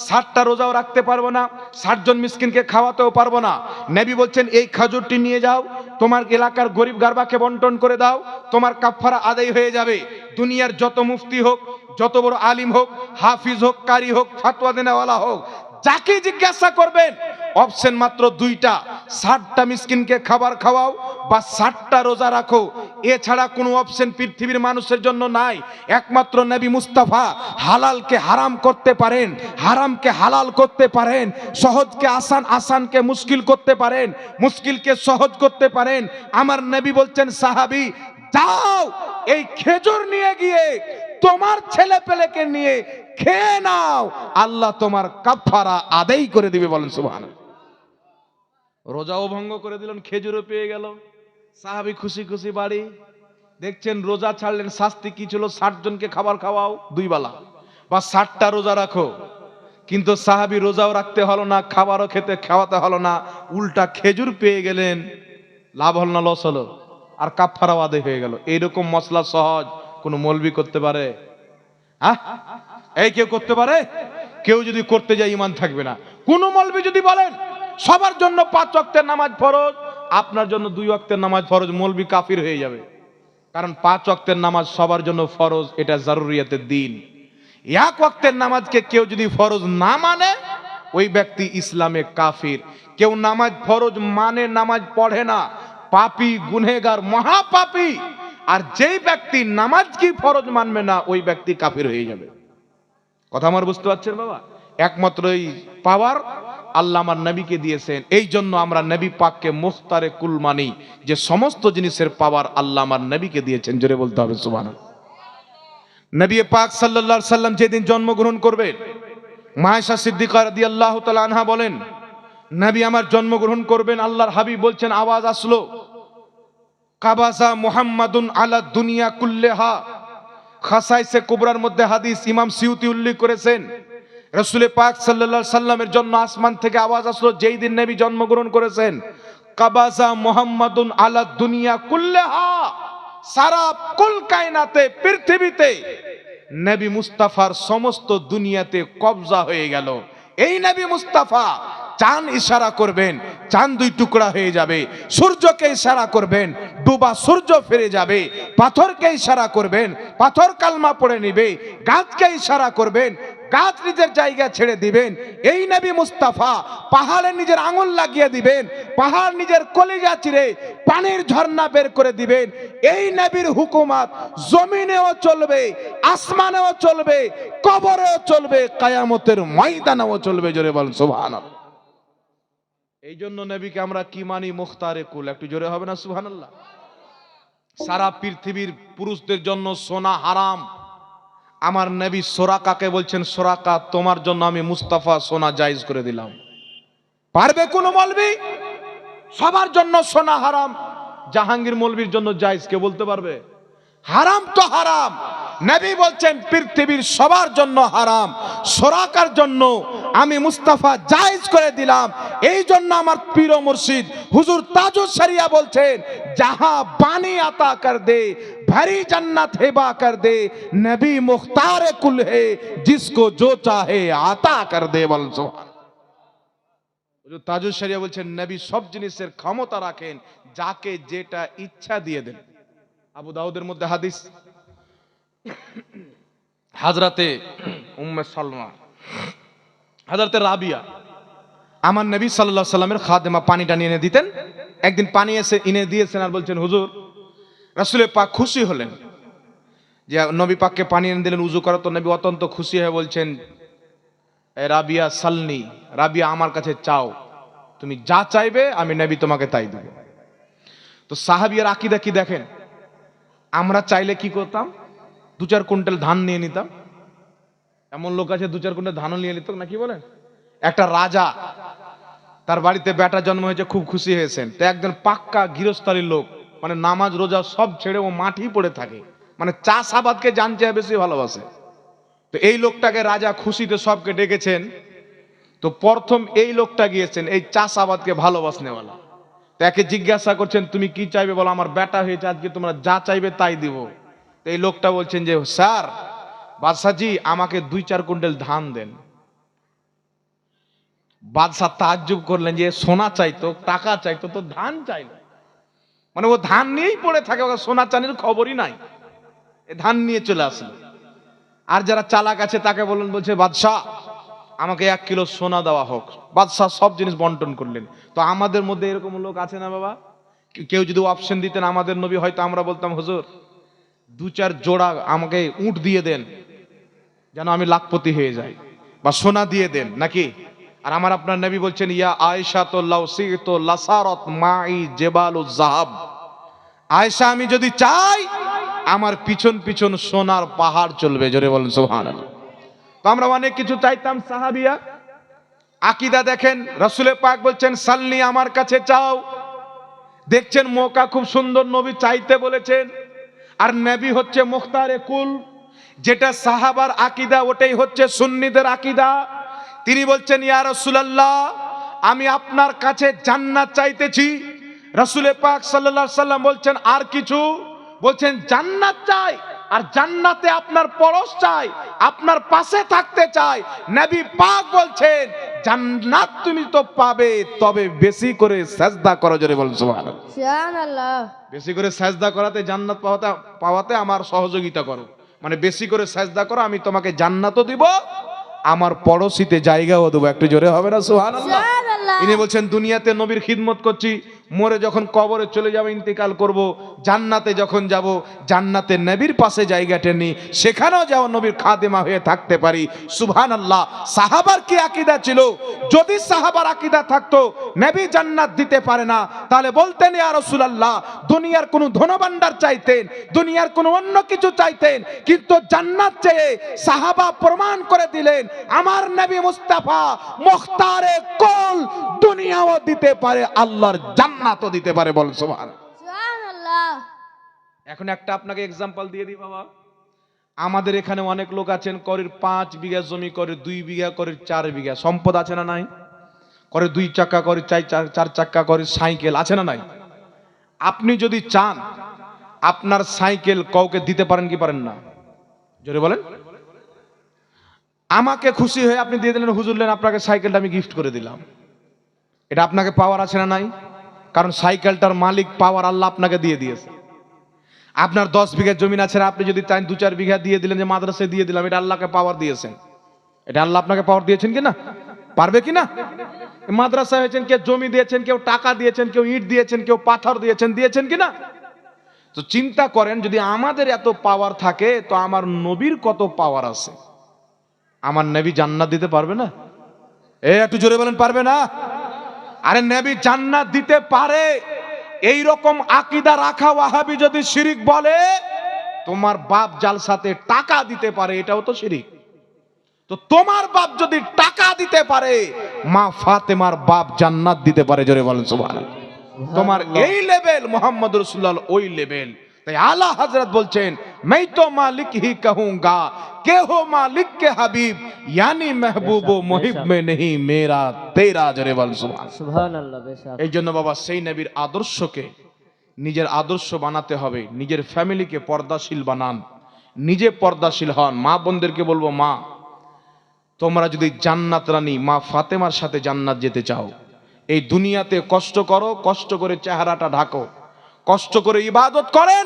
60টা রোজাও রাখতে পারবো না, 60 জন মিসকিনকে খাওয়াতেও পারবো না। নবী বলছেন, এই খেজুরটি নিয়ে যাও, তোমার এলাকার গরিব গারবাকে বন্টন করে দাও, তোমার কাফারা আদায় হয়ে যাবে। দুনিয়ার যত মুফতি হোক, যত বড় আলিম হোক, হাফিজ হোক, কারি হোক, ফাতোয়া দেনেওয়ালা হোক, যাকে জিজ্ঞাসা করবেন অপশন মাত্র 2টা, 60টা মিসকিনকে খাবার খাওয়াও, বা 60টা রোজা রাখো, এছাড়া কোনো অপশন পৃথিবীর মানুষের জন্য নাই। একমাত্র নবী মুস্তাফা হালালকে হারাম করতে পারেন, হারামকে হালাল করতে পারেন, সহজকে আসান, আসানকে মুশকিল করতে পারেন, মুশকিলকে সহজ করতে পারেন। আমার নবী বলছেন সাহাবী, যাও এই খেজুর নিয়ে গিয়ে তোমার ছেলে পেলেকে নিয়ে খেয়ে নাও, আল্লাহ তোমার কাফারা আদায় করে দিবে। বলেন সুবহানাল্লাহ। রোজাও ভঙ্গ করে দিলেন, খেজুরও পেয়ে গেল, সাহাবী খুশি খুশি বাড়ি। দেখছেন রোজা ছাড়লেন, শাস্তি কি ছিল? 60 জনকে খাবার খাওয়াও 2 বেলা, বা 60টা রোজা রাখো। কিন্তু সাহাবী রোজাও রাখতে হলো না, খাবারও খাওয়াতে হলো না, উল্টা খেজুর পেয়ে গেলেন। লাভ হল না লস হলো? আর কাফারাও আদায় হয়ে গেল। এইরকম মসলা সহজ কোন মৌলবি করতে পারে? হ্যাঁ, এই কেউ করতে পারে? কেউ যদি করতে যায় ঈমান থাকবে না। কোন মৌলবি যদি বলেন সবার জন্য 5 ওয়াক্তের নামাজ ফরজ, আপনার জন্য 2 ওয়াক্তের নামাজ ফরজ, মৌলবি কাফির হয়ে যাবে। কারণ 5 ওয়াক্তের নামাজ সবার জন্য ফরজ, এটা জারুরিয়াতের দিন। 1 ওয়াক্তের নামাজকে কেউ যদি ফরজ না মানে, ওই ব্যক্তি ইসলামে কাফির। কেউ নামাজ ফরজ মানে নামাজ পড়ে না, পাপী, গুনহেগার, মহাপাপী। আর যেই ব্যক্তি নামাজ কি ফরজ মানবে না, ওই ব্যক্তি কাফির হয়ে যাবে। কথা আমার বুঝতে পারছেন বাবা? একমাত্র এই পাওয়ার আল্লাহ আমার নবীকে দিয়েছেন। এই জন্য আমরা নবী পাককে মুখতারে কুল মানি, যে সমস্ত জিনিসের পাওয়ার আল্লাহ আমার নবীকে দিয়েছেন। জোরে বলতে হবে সুবহানাল্লাহ। নবী পাক সাল্লাল্লাহু আলাইহি সাল্লাম যেদিন জন্মগ্রহণ করবেন, মা আয়েশা সিদ্দিকা রাদিয়াল্লাহু তাআলা আনহা বলেন, নবী আমার জন্মগ্রহণ করবেন, আল্লাহর হাবিব বলছেন, আওয়াজ আসলো, কাবাজা মুহাম্মাদুন আলা দুনিয়া কুল্লেহা। খাসাইসে কুবরার মধ্যে হাদিস ইমাম সিউতি উল্লেখ করেছেন, রাসূল পাক সাল্লাল্লাহু আলাইহি সাল্লামের জন্য আসমান থেকে আওয়াজ আসলো, যেই দিন নবী জন্মগ্রহণ করেছেন, কাবাজা মুহাম্মাদুন আলা দুনিয়া কুল্লেহা। সারা কুল কায়নাতে, পৃথিবীতে নবী মুস্তাফার সমস্ত দুনিয়াতে কবজা হয়ে গেল। এই নবী মুস্তাফা চাঁদ ইশারা করবেন, চাঁদ 2 টুকরা হয়ে যাবে। সূর্যকে ইশারা করবেন, ডুবা সূর্য ফিরে যাবে। পাথরকে ইশারা করবেন, পাথর কালমা পড়ে নিবে। গাছকে ইশারা করবেন, গাছ নিজের জায়গা ছেড়ে দিবেন। এই নবী মুস্তাফা পাহাড়ে নিজের আঙুল লাগিয়ে দিবেন, পাহাড় নিজের কলিজা চিরে পানির ঝর্ণা বের করে দিবেন। এই নবীর হুকুমত জমিনেও চলবে, আসমানেও চলবে, কবরেও চলবে, কিয়ামতের ময়দানেও চলবে। জোরে বলেন সুবহানাল্লাহ। এই জন্য নবীকে আমরা কি মানি? মুখতারে কুল। একটু জোরে হবে না সুবহানাল্লাহ? সারা পৃথিবীর পুরুষদের জন্য সোনা হারাম। আমার নবী সোরাকাকে বলছেন, সোরাকা তোমার জন্য আমি মুস্তাফা সোনা জায়েজ করে দিলাম। পারবে কোন মৌলবি? সবার জন্য সোনা হারাম, জাহাঙ্গীর মৌলবীর জন্য জায়েজ, কে বলতে পারবে? হারাম তো হারাম। নবী বলছেন পৃথিবীর সবার জন্য হারাম, সোরাকার জন্য আমি মুস্তাফা জায়েজ করে দিলাম। এই জন্য আমার পীর ও মুর্শিদ হুজুর তাজুস শরিয়া বলছেন, যাহা বানি আতা কর দে ভরি জান্নাত হেবা কর দে, নবী মুখতারে কুল হে জিসকো জো চাহে আতা কর দে। বলেন সুবহানাল্লাহ। হুজুর তাজুস শরিয়া বলছেন, নবী সব জিনিসের ক্ষমতা রাখেন, যাকে যেটা ইচ্ছা দিয়ে দেন। আবু দাউদের মধ্যে হাদিস, হযরতে উম্মে সালমা, হযরতে রাবিয়া আমার নবী সাল্লাল্লাহু আলাইহি সাল্লামের খাদেমা, পানিটা এনে দিতেন। একদিন পানি এনে দিয়েছেন আর বলছেন, হুজুর, রাসূল পাক খুশি হলেন যে নবী পাককে পানি এনে দিলেন উযু করা। তো নবী অত্যন্ত খুশি হয়ে বলছেন, এ রাবিয়া সালনি, রাবিয়া আমার কাছে চাও, তুমি যা চাইবে আমি নবী তোমাকে তাই দেব। তো সাহাবীর আকীদা কি দেখেন, আমরা চাইলে কি করতাম? 2-4 কুইন্টাল ধান নিয়ে নিতাম। এমন লোক আছে 2-4 কুইন্টাল ধানও নিয়ে নিত, নাকি বলেন? একটা রাজা, তার বাড়িতে বেটা জন্ম হয়েছে, খুব খুশি হয়েছেন। তো একজন পাক্কা গৃহস্থালীর লোক, মানে নামাজ রোজা সব ছেড়ে ও মাটি পড়ে থাকে, মানে চাষাবাদকে জানতে বেশি ভালোবাসে। তো এই লোকটাকে রাজা খুশিতে সবকে ডেকেছেন। তো প্রথম এই লোকটা গিয়েছেন, এই চাষাবাদকে ভালোবাসনেওয়ালা। তো একে জিজ্ঞাসা করছেন, তুমি কি চাইবে বলো? আমার বেটা হয়েছে, আজকে তোমরা যা চাইবে তাই দিব। তো এই লোকটা বলছেন যে, স্যার, বাদশাহজি আমাকে 2-4 কুইন্টাল ধান দেন। বাদশাহ তাজ্জুব করলেন যে সোনা চাইতো, টাকা চাইতো, তো ধান চাইলো, মানে ও ধান নিয়েই পড়ে থাকে, ওকে সোনা চাঁদির খবরই নাই। এ ধান নিয়ে চলে আসলো। আর যারা চালাক আছে তাকে বললেন, বলছে, বাদশাহ আমাকে 1 কিলো সোনা দেওয়া হোক। বাদশাহ সব জিনিস বন্টন করলেন। তো আমাদের মধ্যে এরকম লোক আছে না বাবা, কেউ যদি অপশন দিতেন আমাদের নবী, হয়তো আমরা বলতাম হুজুর 2-4 জোড়া আমাকে উট দিয়ে দেন যেন আমি লাখপতি হয়ে যাই, বা সোনা দিয়ে দেন নাকি। আর আমার আপনার নবী বলছেন ইয়া আয়েশা তো লাউসিতো লাসারত মাই জেবালুজ জাহাব, আয়েশা আমি যদি চাই আমার পিছন পিছন সোনার পাহাড় চলবে, জোরে বলেন সুবহানাল্লাহ। তো আমরা অনেক কিছু চাইতাম সাহাবিয়া। আকীদা দেখেন, রাসূলে পাক বলছেন সাল্লি আমার কাছে চাও। দেখছেন মৌকা খুব সুন্দর, নবী চাইতে বলেছেন। আর নবী হচ্ছে মুখতারে কুল, যেটা সাহাবার আকীদা ওটাই হচ্ছে সুন্নিদের আকীদা। তিনি বলছেন ইয়া রাসূলুল্লাহ আমি আপনার কাছে জান্নাত চাইতেছি। রাসূলে পাক সাল্লাল্লাহু আলাইহি সাল্লাম বলছেন আর কিছু? বলছেন জান্নাত চাই, আর জান্নাতে আপনার পরশ চাই, আপনার পাশে থাকতে চাই। নবী পাক বলছেন জান্নাত তুমি তো পাবে, তবে বেশি করে সাজদা করো, জোরে বলেন সুবহানাল্লাহ। সুবহানাল্লাহ। বেশি করে সাজদা করাতে জান্নাত পাওয়াতে আমার সহযোগিতা করো, মানে বেশি করে সাজদা করো, আমি তোমাকে জান্নাতও দিব, আমার পড়োশিতে জায়গাও দেবো। একটু জোরে হবে না সুবহানাল্লাহ। সুবহানাল্লাহ। ইনি বলছেন দুনিয়াতে নবীর খিদমত করছি, মরে যখন কবরে চলে যাব, ইন্তেকাল করব, জান্নাতে যখন যাব জান্নাতে নবীর পাশে জায়গাটা নেই, সেখানেও যাও নবীর খাদেমা হয়ে থাকতে পারি। সুবহানাল্লাহ। সাহাবার কি আকীদা ছিল? যদি সাহাবার আকীদা থাকতো নবী জান্নাত দিতে পারে না, তাহলে বলতেন ইয়া রাসূলুল্লাহ দুনিয়ার কোনো ধনভাণ্ডার চাইতেন, দুনিয়ার কোনো অন্য কিছু চাইতেন, কিন্তু জান্নাত চেয়ে সাহাবা প্রমাণ করে দিলেন আমার নবী মুস্তাফা মুখতারে কুল দুনিয়াও দিতে পারে, আল্লাহর জান্নাতও দিতে পারে। বল সুবহানাল্লাহ। সুবহানাল্লাহ। এখন একটা আপনাকে এক্সাম্পল দিয়ে দিই বাবা। আমাদের এখানে অনেক লোক আছেন, করের 5 বিঘা জমি, করে 2 বিঘা, করে 4 বিঘা, সম্পদ আছে না নাই? করে 2 চাকা, করে 4 চাকা, করে সাইকেল আছে না নাই? আপনি যদি চান আপনার সাইকেল কাউকে দিতে পারেন কি পারেন না? জোরে বলেন। আমাকে খুশি হয়ে আপনি দিয়ে দিলেন, হুজুর নেন আপনাকে সাইকেলটা আমি গিফট করে দিলাম, এটা আপনাকে পাওয়ার আছে না নাই? কারণ সাইকেলটার মালিক পাওয়ার আল্লাহ আপনাকে দিয়ে দিয়েছে। আপনার 10 বিঘা জমি আছে, আপনি যদি চান 2-4 বিঘা দিয়ে দিলেন যে মাদ্রাসায় দিয়ে দিলাম, এটা আল্লাহকে পাওয়ার দিয়েছেন। এটা আল্লাহ আপনাকে পাওয়ার দিয়েছেন কিনা? পারবে কিনা? মাদ্রাসা হয়েছেন, কেউ জমি দিয়েছেন, কেউ টাকা দিয়েছেন, কেউ ইট দিয়েছেন, কেউ পাথর দিয়েছেন, দিয়েছেন কিনা? তো চিন্তা করেন যদি আমাদের এত পাওয়ার থাকে, তো আমার নবীর কত পাওয়ার আছে। আমার নবী জান্নাত দিতে পারবে না? একটু জোরে বলেন, পারবে না? আরে নবী জান্নাত দিতে পারে, এই রকম আকীদা রাখা ওয়াহাবি যদি শিরিক বলে, তোমার বাপ জালসাতে টাকা দিতে পারে, এটাও তো শিরিক। তো তোমার বাপ যদি টাকা দিতে পারে, মা ফাতেমার বাপ জান্নাত দিতে পারে, জোরে বলেন সুবহানাল্লাহ। তোমার এই লেভেল, মুহাম্মদ রাসূলুল্লাহ ওই লেভেল। তাই আলা হযরত বলছেন मैं तो मालिक ही कहूंगा के हो मालिक के हबीब, यानी महबूब मुहिब में नहीं मेरा तेरा, जरे বল সুবহান। সুবহানাল্লাহ। বেশক এই জন্য বাবা সেই নবীর আদর্শকে নিজের আদর্শ বানাতে হবে। নিজের ফ্যামিলিকে পর্দাশীল বানান, নিজে পর্দাশীল হন। মা বোনদেরকে বলবো, মা তোমরা যদি জান্নাত রানী মা ফাতেমার সাথে জান্নাত যেতে চাও, এই দুনিয়াতে কষ্ট করো, কষ্ট করে চেহারাটা ঢাকো, কষ্ট করে ইবাদত করেন,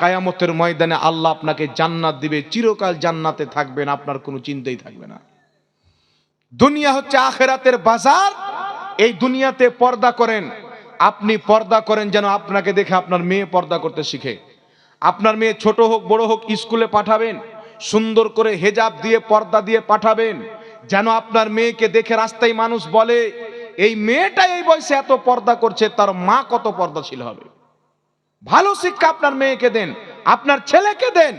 কিয়ামতের ময়দানে আল্লাহ আপনাকে জান্নাত দিবে, চিরকাল জান্নাতে থাকবেন, আপনার কোনো চিন্তাই থাকবে না। দুনিয়া হচ্ছে আখিরাতের বাজার। এই দুনিয়াতে পর্দা করেন, আপনি পর্দা করেন যেন আপনাকে দেখে আপনার মেয়ে পর্দা করতে শিখে। আপনার মেয়ে ছোট হোক বড় হোক স্কুলে পাঠাবেন, সুন্দর করে হেজাব দিয়ে পর্দা দিয়ে পাঠাবেন, যেন আপনার মেয়েকে দেখে রাস্তায় মানুষ বলে এই মেয়েটা এই বয়সে এত পর্দা করছে, তার মা কত পর্দাশীল হবে। ভালো শিক্ষা আপনার মেয়েকে দেন, আপনার ছেলেকে দেন।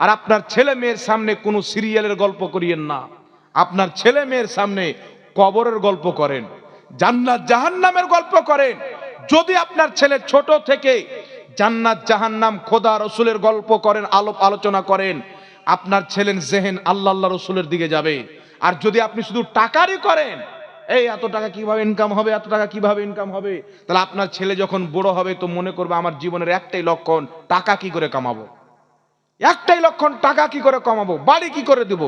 আর আপনার ছেলে মেয়ের সামনে কোনো সিরিয়ালের গল্প করিয়েন না, আপনার ছেলে মেয়ের সামনে কবরের গল্প করেন, জান্নাত জাহান্নামের গল্প করেন। যদি আপনার ছেলে ছোট থেকে জান্নাত জাহান্নাম খোদা রসুলের গল্প করেন, আলোচনা করেন, আপনার ছেলের জেহেন আল্লাহ আল্লাহ রসুলের দিকে যাবে। আর যদি আপনি শুধু টাকারই করেন, এই এত টাকা কিভাবে ইনকাম হবে, এত টাকা কিভাবে ইনকাম হবে, তাহলে আপনার ছেলে যখন বড় হবে তো মনে করবে আমার জীবনের একটাই লক্ষণ টাকা কি করে কামাবো, একটাই লক্ষণ টাকা কি করে কামাবো, বাড়ি কি করে দেব।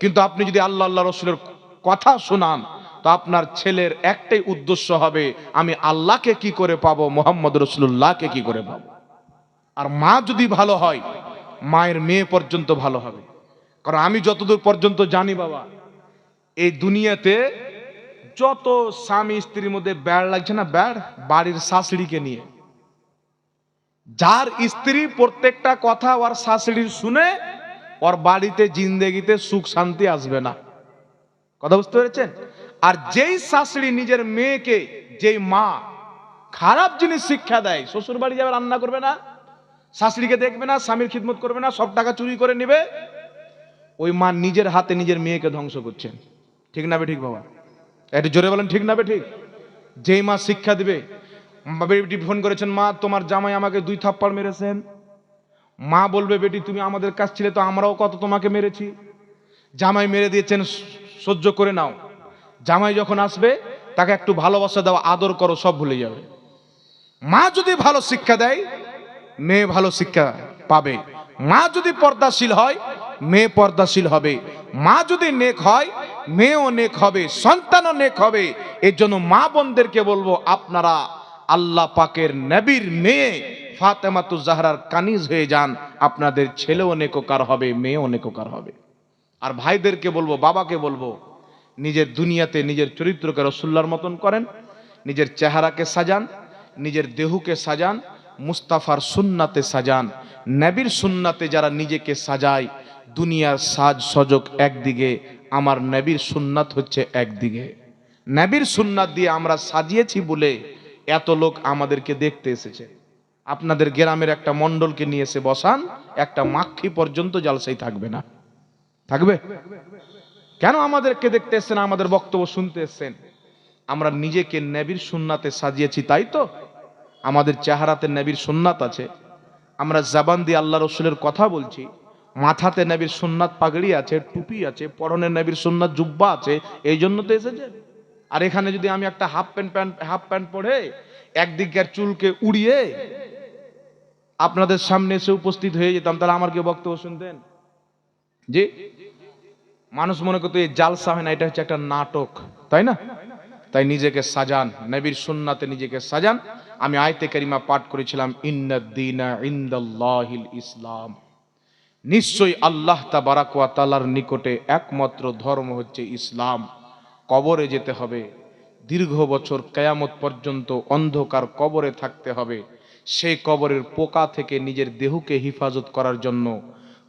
কিন্তু আপনি যদি আল্লাহ আল্লাহ রসুলের কথা শোনান, তো আপনার ছেলের একটাই উদ্দেশ্য হবে আমি আল্লাহকে কি করে পাবো, মুহাম্মদ রাসূলুল্লাহকে কি করে পাবো। আর মা যদি ভালো হয়, মায়ের মেয়ে পর্যন্ত ভালো হবে। কারণ আমি যতদূর পর্যন্ত জানি বাবা, এই দুনিয়াতে যত স্বামী স্ত্রীর মধ্যে ব্যাড় লাগছে না, ব্যাড় বাড়ির শাশুড়িকে নিয়ে। যার স্ত্রী প্রত্যেকটা কথা ওর শাশুড়ির শুনে, ওর বাড়িতে জিন্দেগিতে সুখ শান্তি আসবে না। কথা বুঝতে পেরেছেন? আর যেই শাশুড়ি নিজের মেয়েকে, যেই মা খারাপ জিনিস শিক্ষা দেয়, শ্বশুর বাড়ি যাবে রান্না করবে না, শাশুড়িকে দেখবে না, স্বামীর খিদমত করবে না, সব টাকা চুরি করে নেবে, ওই মা নিজের হাতে নিজের মেয়েকে ধ্বংস করছেন। ঠিক না বেঠিক বাবা? একটু জোরে বলেন ঠিক না বেঠিক? যেই মা শিক্ষা দিবে, বেটি ফোন করেছেন, মা তোমার জামাই আমাকে 2 থাপ্পড় মেরেছেন। মা বলবে, বেটি তুমি আমাদের কাছ ছিলে তো আমরাও কত তোমাকে মেরেছি। জামাই মেরে দিয়েছেন, সহ্য করে নাও। জামাই যখন আসবে তাকে একটু ভালোবাসা দাও, আদর করো, সব ভুলে যাবে। মা যদি ভালো শিক্ষা দেয়, মেয়ে ভালো শিক্ষা পাবে। মা যদি পর্দাশীল হয়, মেয়ে পর্দাশীল হবে। মা যদি নেক হয়, মেয়েও নেক হবে, সন্তানও নেক হবে। এর জন্য মা বোনদেরকে বলবো, আপনারা আল্লাহ পাকের নবীর মেয়ে ফাতেমাতুজ জাহরার কানিজ হয়ে যান। আপনাদের ছেলেও নেককার হবে, মেয়েও নেককার হবে। আর ভাইদেরকে বলবো, বাবাকে বলবো, নিজের দুনিয়াতে নিজের চরিত্রকে রাসূলুল্লাহর মতন করেন, নিজের চেহারাকে সাজান, নিজের দেহকে সাজান, মুস্তাফার সুন্নাতে সাজান। নবীর সুন্নাতে যারা নিজেকে সাজায়, দুনিয়ার সাজ সজক একদিকে, আমার নবীর সুন্নাত হচ্ছে একদিকে। নবীর সুন্নাত দিয়ে আমরা সাজিয়েছি বলে এত লোক আমাদেরকে দেখতে এসেছে। আপনাদের গ্রামের একটা মণ্ডলকে নিয়ে এসে বসান, একটা মাক্ষী পর্যন্ত জালসাই থাকবে না। থাকবে? কেন আমাদেরকে দেখতে এসেছেন, আমাদের বক্তব্য শুনতে এসেছেন? আমরা নিজেকে নবীর সুন্নাতে সাজিয়েছি, তাই তো। আমাদের চেহারাতে নবীর সুন্নাত আছে, আমরা জবান দিয়ে আল্লাহ রসুলের কথা বলছি, মাথাতে নবীর সুন্নাত পাগড়ি আছে, টুপি আছে, পরনে নবীর সুন্নাত জুব্বা আছে, এই জন্য তো এসেছে। আর এখানে যদি আমি একটা হাফ প্যান্ট পরে একদিকের চুলকে উড়িয়ে আপনাদের সামনে এসে উপস্থিত হয়ে যেতাম, তাহলে আমার কি বক্তব্য শুনতেন? জি, মানুষ মনে করতো এই জালসা হয় না, এটা হচ্ছে একটা নাটক, তাই না? তাই নিজেকে সাজান, নবীর সুন্নাতে নিজেকে সাজান। আমি আয়াতে কারিমা পাঠ করেছিলাম, ইন্নাদ-দীনা ইনদাল্লাহিল ইসলাম। নিশ্চয়ই আল্লাহ তাবারাক ওয়া তাআলার নিকটে একমাত্র ধর্ম হচ্ছে ইসলাম। কবরে যেতে হবে, দীর্ঘ বছর কিয়ামত পর্যন্ত অন্ধকার কবরে থাকতে হবে। সেই কবরের পোকা থেকে নিজের দেহকে হেফাজত করার জন্য,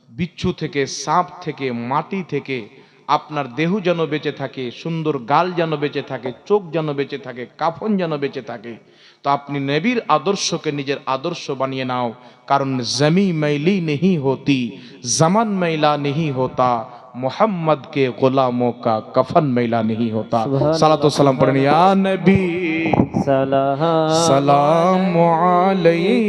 বিচ্ছু থেকে, সাপ থেকে, মাটি থেকে আপনার দেহ যেন বেঁচে থাকে, সুন্দর গাল যেন বেঁচে থাকে, চোখ যেন বেঁচে থাকে, কাফন যেন বেঁচে থাকে। তো আপনি নবীর আদর্শকে নিজের আদর্শ বানিয়ে নাও, কারণ জমি मैली नहीं होती, जमान मैला नहीं होता, मोहम्मद के गुलामों का कफन मैला नहीं होता। सलातो सलाम पढ़ें या नबी সালাম सलाम अलैहि।